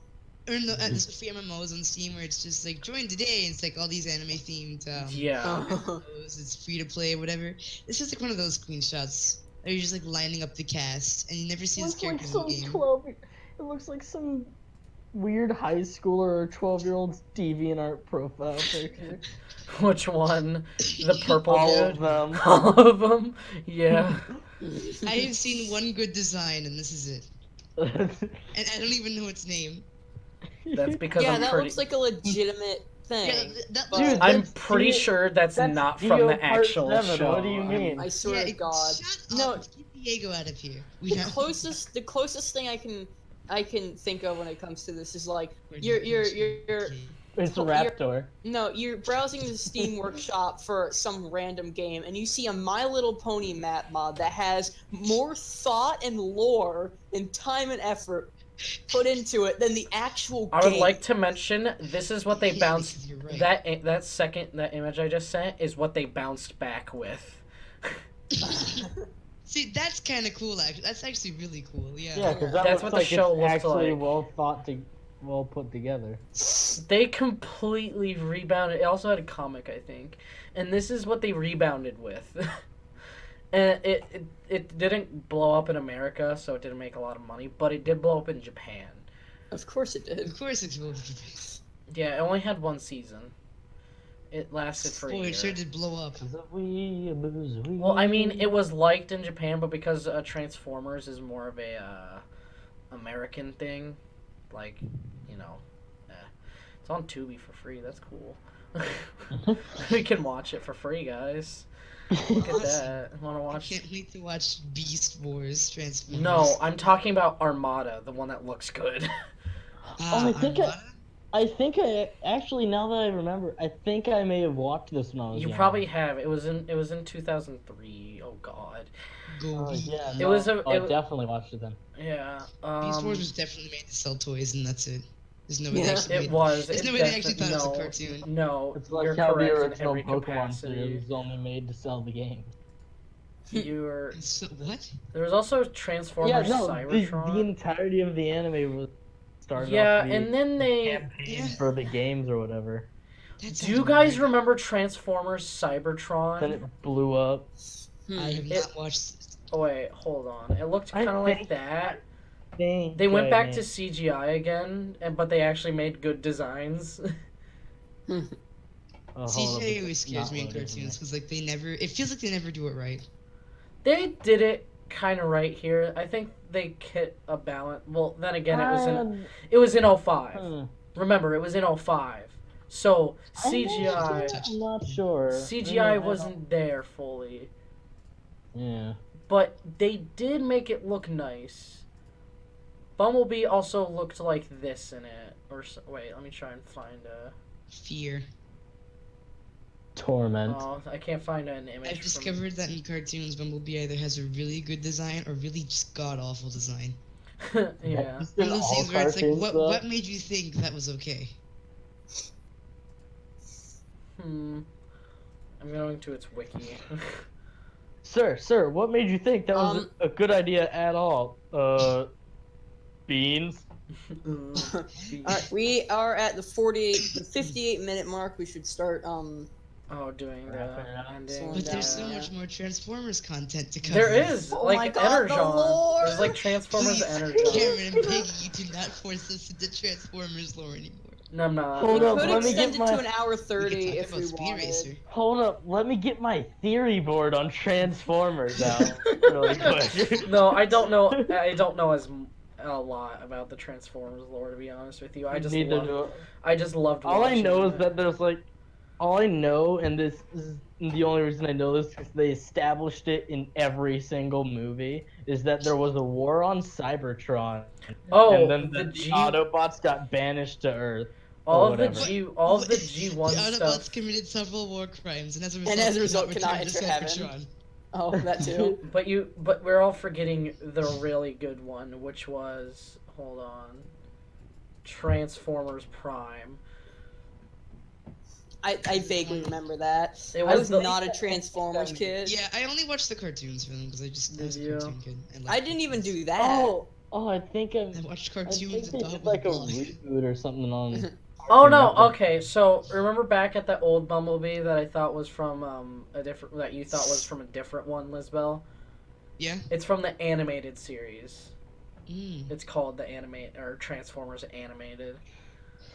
or no, there's free MMOs on Steam where it's just like join today and it's like all these anime themed Yeah. MMOs, it's free to play whatever. This is like one of those screenshots where you're just like lining up the cast and you never see these characters in the game. 12. It looks like some weird high schooler or 12-year-old's DeviantArt profile picture. Which one? The purple All dude? of them. All of them? Yeah. I have seen one good design and this is it. And I don't even know its name. That's because Yeah, I'm that pretty looks like a legitimate thing. Yeah, that But- looks- I'm That's pretty Dio- sure that's that's not from Dio the Part actual 7, show. what do you mean? I swear to God. Shut No. up. Get Diego out of here. We The have closest thing I can think of when it comes to this is like We're you're It's a You're- raptor. no, you're browsing the Steam Workshop for some random game and you see a My Little Pony map mod that has more thought and lore and time and effort put into it than the actual I game. would like to mention this is what they Yeah, bounced. you're right. That image I just sent is what they bounced back with. See, that's kind of cool. Actually, that's actually really cool. Yeah. Yeah, because that That's looks what the like show it's looked actually like. well put together. They completely rebounded. It also had a comic, I think, and this is what they rebounded with. And it didn't blow up in America, so it didn't make a lot of money, but it did blow up in Japan. Of course it did. Of course, it's cool. Yeah, it only had one season. It lasted for a Boy, year. it sure did blow up. Well, I mean, it was liked in Japan, but because Transformers is more of a American thing, like, you know, it's on Tubi for free. That's cool. We can watch it for free, guys. Look at that. Want to I watch? can't wait to watch Beast Wars Transformers. No, I'm talking about Armada, the one that looks good. I think Armada? I think actually now that I remember, I think I may have watched this when I was You young. probably have. It was in 2003. Oh God. Go Oh Beast. yeah, It no, was a- I it wa- definitely watched it then. Yeah. Beast Wars was definitely made to sell toys, and that's it. There's no way Yeah. they actually It made was. There's It no way they actually definitely- thought it was a cartoon. No, It's like you're how the correct in original every Pokemon capacity. series was only made to sell the game. You're. So, what? There was also Transformers Yeah, no, Cybertron. the entirety of the anime was started Yeah, off the and then they. campaign Yeah. for the games or whatever. That Do you sounds guys weird. remember Transformers Then Cybertron? it blew up. I have It- not watched. Oh wait, hold on. It looked I kind of like think- that. Think They went I back may- to CGI again, but they actually made good designs. Oh, hold up, CGI it's always scares not me in loading cartoons because like they never. It feels like they never do it right. They did it kind of right here. I think they hit a balance. Well, then again, it was in 05. Hmm. Remember, it was in 05. So CGI I'm not sure. CGI wasn't there fully, Yeah. but they did make it look nice. Bumblebee also looked like this in it. Wait, let me try and find a. Fear. Torment. Oh, I can't find an image. I've discovered that in cartoons, Bumblebee either has a really good design or really just god awful design. Yeah. Just One in of those all things where it's like, cartoons, what though? what made you think that was okay? I'm going to its wiki. Sir, what made you think that was Um, a good idea at all? Beans? Alright, we are at the 58-minute mark. We should start Oh, doing the Wrapping it up. ending. But there's so Yeah. much more Transformers content to cover. There is Oh my like God, the Energon. lore! There's like Transformers Please, Energon. Cameron and Peggy, you do not force us into Transformers lore anymore. No, I'm not. Hold we up, could let me extend get it to my- an hour We 30 can talk if about we Speed wanted. Racer. Hold up, let me get my theory board on Transformers out really quick. No, I don't know. I don't know a lot about the Transformers lore, to be honest with you. I just Neither loved, do I just loved. All I watching know is it. that there's like, all I know, and this is the only reason I know this, because they established it in every single movie, is that there was a war on Cybertron, Oh, and then the the G, Autobots got banished to Earth. all or of the whatever. all of the The G1 Autobots stuff. committed several war crimes, and as a result, cannot return to enter heaven. Cybertron. Oh, that too. But we're all forgetting the really good one, which was, hold on, Transformers Prime. I vaguely remember that. It I was was the- not a Transformers kid. Yeah, I only watched the cartoons for them because I was Did a you? cartoon kid. I liked didn't even cartoons. do that. I think I watched I cartoons think and they thought did it like a was wrong. reboot or something on. Oh no, Network. okay, so remember back at that old Bumblebee that I thought was from that you thought was from a different one, Lisbel? Yeah. It's from the animated series. Mm. It's called the Transformers Animated.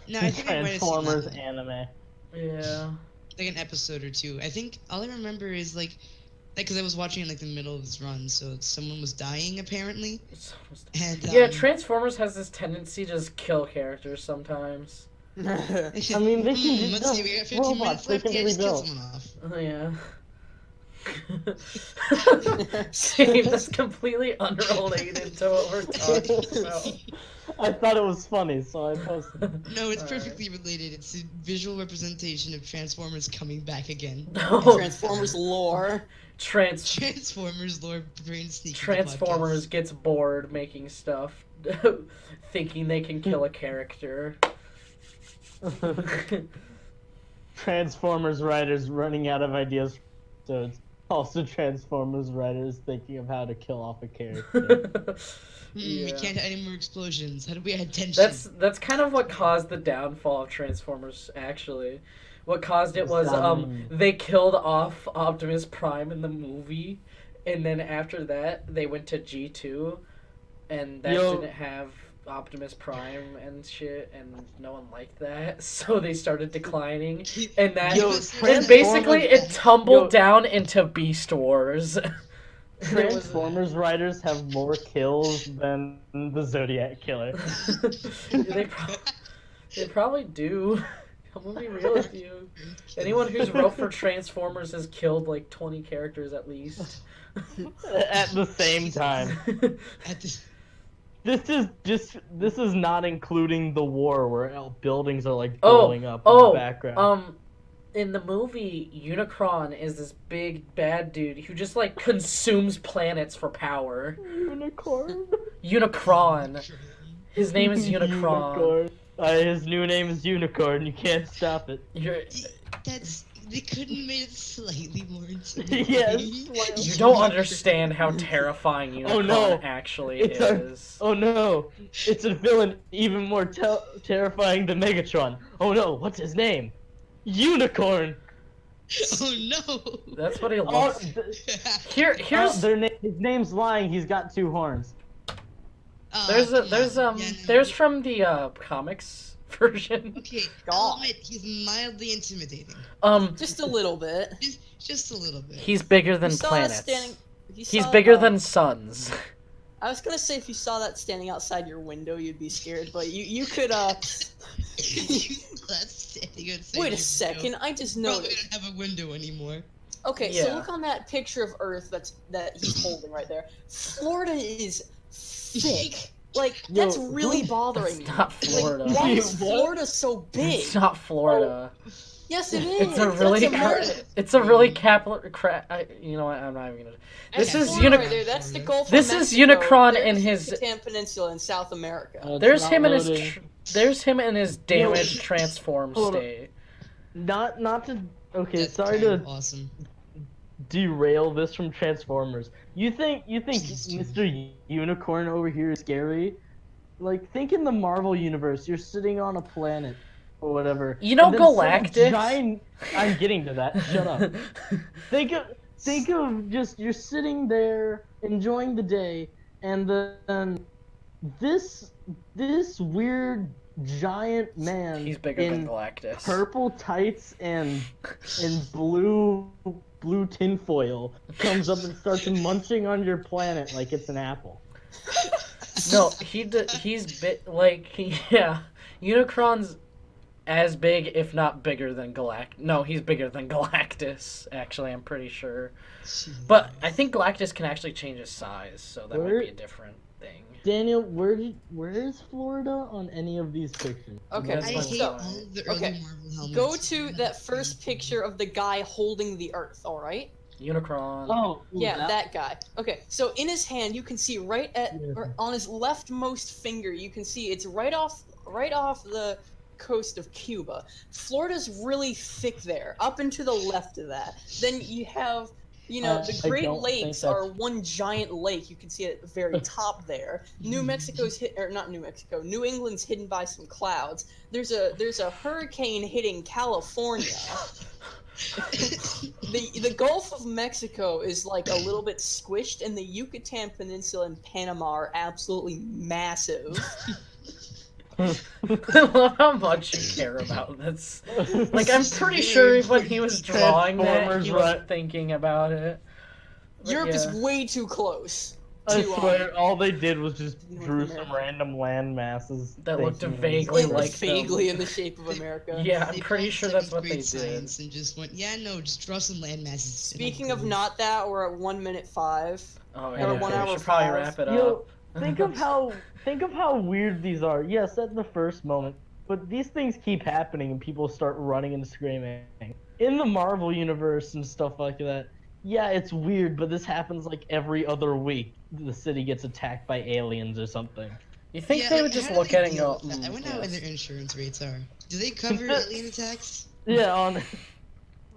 No, I think I might have seen Transformers that one. anime. Yeah. Like an episode or two. I think all I remember is like because I was watching in like the middle of this run, so someone was dying apparently, and Yeah, Transformers has this tendency to just kill characters sometimes. I mean, they can just let's see, we got 15 robots, minutes they left. can Yeah, be just kill rebuilt. someone off. Oh, yeah. Same, that's completely unrelated to what we're talking about. I thought it was funny, so I posted. No, it's Alright. perfectly related. It's a visual representation of Transformers coming back again. No, Transformers lore. Transformers lore brain sneak. Transformers gets bored making stuff, thinking they can kill a character. Transformers writers running out of ideas, so it's also Transformers writers thinking of how to kill off a character. We can't have any more explosions. How do we add tension? That's kind of what caused the downfall of Transformers. Actually, what caused it was they killed off Optimus Prime in the movie, and then after that they went to G2, and that didn't have Optimus Prime and shit, and no one liked that, so they started declining, and that and basically it tumbled down into Beast Wars. Transformers writers have more kills than the Zodiac Killer. They probably do. I'm gonna be real with you. Anyone who's wrote for Transformers has killed like 20 characters at least. At the same time. At this... This is not including the war where buildings are like blowing up in the background. In the movie, Unicron is this big bad dude who just like consumes planets for power. Unicorn. Unicron. His name is Unicron. His new name is Unicorn. You can't stop it. They couldn't have made it slightly more intimidating. Yes. You don't understand how terrifying Unicron actually is. Oh no, it's a villain even more terrifying than Megatron. Oh no, what's his name? Unicorn. Oh no! That's what he Oh, looks. Here's his name's lying. He's got 2 horns. there's Come on. there's Yeah, no, there's from the comics version. Okay, God. I'll admit, he's mildly intimidating. Just a little bit. Just a little bit. He's bigger than You saw that planets. standing- you He's saw- bigger than suns. I was gonna say if you saw that standing outside your window, you'd be scared, but you could That's standing outside Wait a your second, window. I just Probably noticed. don't have a window anymore. Okay, Yeah. so look on that picture of Earth that he's holding right there. Florida is thick. Like that's Yo, really bothering It's me. not Florida. Like, why is What? Florida so big? It's not Florida. Yes, it is. It's a really That's America. it's a really capital you know what? I'm not even gonna. This That's is Florida Unic- right there. That's the Gulf. This of is Mexico. Unicron There's in the his- Yucatan Peninsula in South America. There's It's him not in his loading. there's him in his damaged transform Hold on. state. Not to. Okay, That's sorry kind of to awesome. derail this from Transformers. You think Please do. Mr. Unicorn over here is scary? Like, think in the Marvel universe. You're sitting on a planet or whatever. You know and then some Galactus? Giant. I'm getting to that. Shut up. Think of just you're sitting there enjoying the day, and then this weird giant man He's bigger in than Galactus. purple tights and blue tinfoil comes up and starts munching on your planet like it's an apple. No, he's yeah. Unicron's as big, if not bigger than No, he's bigger than Galactus. Actually, I'm pretty sure. But I think Galactus can actually change his size, so that might be a different thing. Daniel, where is Florida on any of these pictures? Okay, That's I my hate so- all of the early okay, Marvel helmets. Go to that first picture of the guy holding the Earth. All right. Unicron. Oh, Yeah, that guy. Okay, so in his hand, you can see right at Yeah. or on his leftmost finger, you can see it's right off the coast of Cuba. Florida's really thick there, up and to the left of that. Then you have, the I Great don't think Lakes that's- are one giant lake. You can see it at the very top there. New England's hidden by some clouds. There's a hurricane hitting California. The Gulf of Mexico is like a little bit squished, and the Yucatan Peninsula and Panama are absolutely massive. I love how much you care about this. Like, I'm pretty sure when he was drawing that, Transformers, he was right? thinking about it. But Europe is yeah. way too close. I to, swear, all they did was just North drew America. some random land masses. That looked thinking- vaguely It like was them. vaguely in the shape of America. Yeah, I'm They pretty pulled sure that's seventh what they grade did. science and just went, yeah, no, just draw some land masses. Speaking of not that, we're at 1:05. Oh Or yeah, 1 we hour should probably 5. wrap it Yo, up. think of how weird these are. Yes, at the first moment, but these things keep happening and people start running and screaming. In the Marvel universe and stuff like that, yeah, it's weird, but this happens like every other week. The city gets attacked by aliens or something. You think Yeah, they like, would just how do look they at it and deal go, with that? I wonder what yes. their insurance rates are. Do they cover alien attacks? Yeah,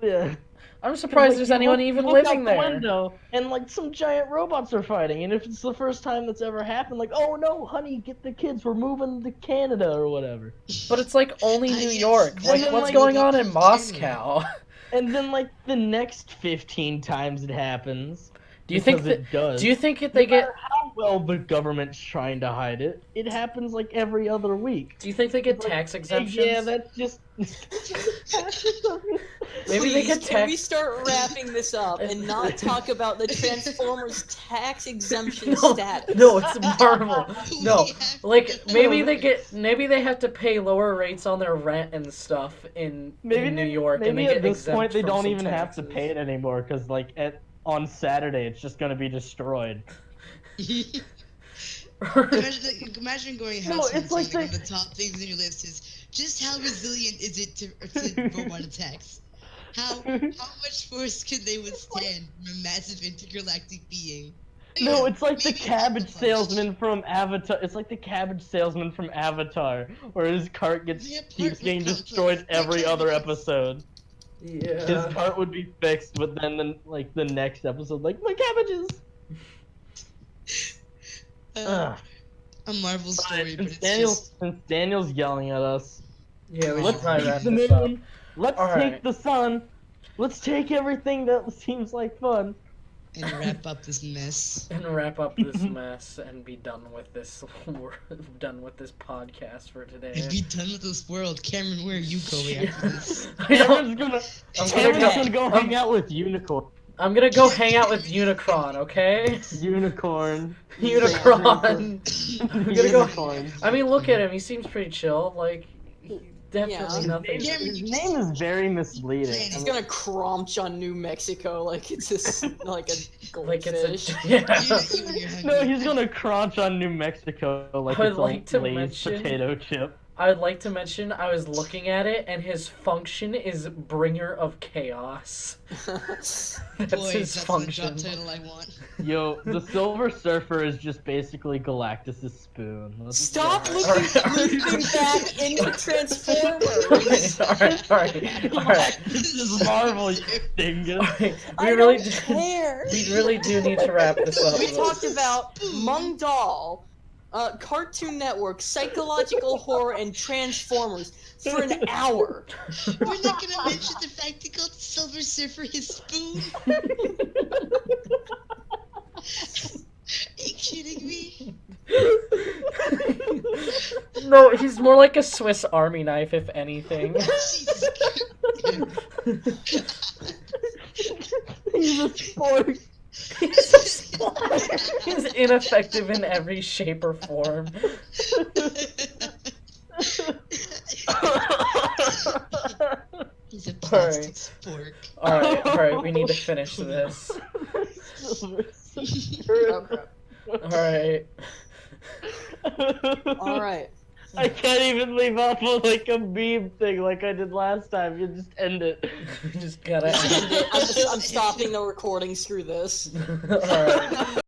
yeah. I'm surprised Like, there's you anyone look- even look out living the there. window, and like some giant robots are fighting, and if it's the first time that's ever happened, like, oh no, honey, get the kids, we're moving to Canada or whatever. But it's like only New Yes, York. and Like, then, what's like, going we'll on go in to Moscow? And then like the next 15 times it happens. Do you think because that? it does? Do you think if they No get? matter how well the government's trying to hide it, it happens like every other week. Do you think they get Like, tax hey, exemptions? yeah, that's just. Maybe they Please, get can we tax. start wrapping this up and not talk about the Transformers tax exemption No, status? no, it's Marvel. No, We have- like maybe they have to pay lower rates on their rent and stuff in New York, and they maybe get at this exempt point they from don't some even have to taxes. pay it anymore because like on Saturday it's just gonna be destroyed. Imagine going No, house it's like hunting, they- and the top things on your list is just how resilient is it to robot attacks? How much force can they withstand from a massive intergalactic being? No, Yeah, it's like the maybe cabbage Punch. salesman from Avatar. It's like the cabbage salesman from Avatar, where his cart The keeps apartment getting complex. destroyed The every other cabbages. episode. His Yeah. cart would be fixed, but then the next episode, like my cabbages. A Marvel story, but it's just Since Daniel's yelling at us, Yeah, we Let's should probably take wrap the this up. moon. Let's Alright. take the sun. Let's take everything that seems like fun. And wrap up this mess. And wrap up this mess and be done with this done with this podcast for today. And be done with this world. Cameron, where are you going after this? Cameron's gonna go I'm- hang out with Unicorn. I'm gonna go hang out with Unicron, okay? Unicorn. Unicron. I'm gonna go. Unicorn. I mean, look at him. He seems pretty chill. Like, definitely Yeah. nothing. Cameron, His name is very misleading. He's gonna crunch on New Mexico like it's this, like a Like goldfish. it's a yeah. you and your hungry. No, he's gonna crunch on New Mexico like I would it's like to a Lay's mention- potato chip. I would like to mention I was looking at it and his function is bringer of chaos. That's Boys, his that's function. the job title I want. Yo, the Silver Surfer is just basically Galactus' spoon. Stop Yeah. looping back into Transformers. Alright. This is Marvel, you dingus. Alright. I We really don't do, care. we really do need to wrap this up. We talked about Mung Daal, Cartoon Network, psychological horror, and Transformers for an hour. We're not gonna mention the fact he called Silver Surfer his spoon. Are you kidding me? No, he's more like a Swiss Army knife, if anything. Jesus He's a sport. He's ineffective in every shape or form. He's a plastic spork. Alright, we need to finish this. Okay. Alright. Alright. I can't even leave off of like a meme thing like I did last time. You just end it. We just gotta. I'm stopping the recording. Screw this. Alright.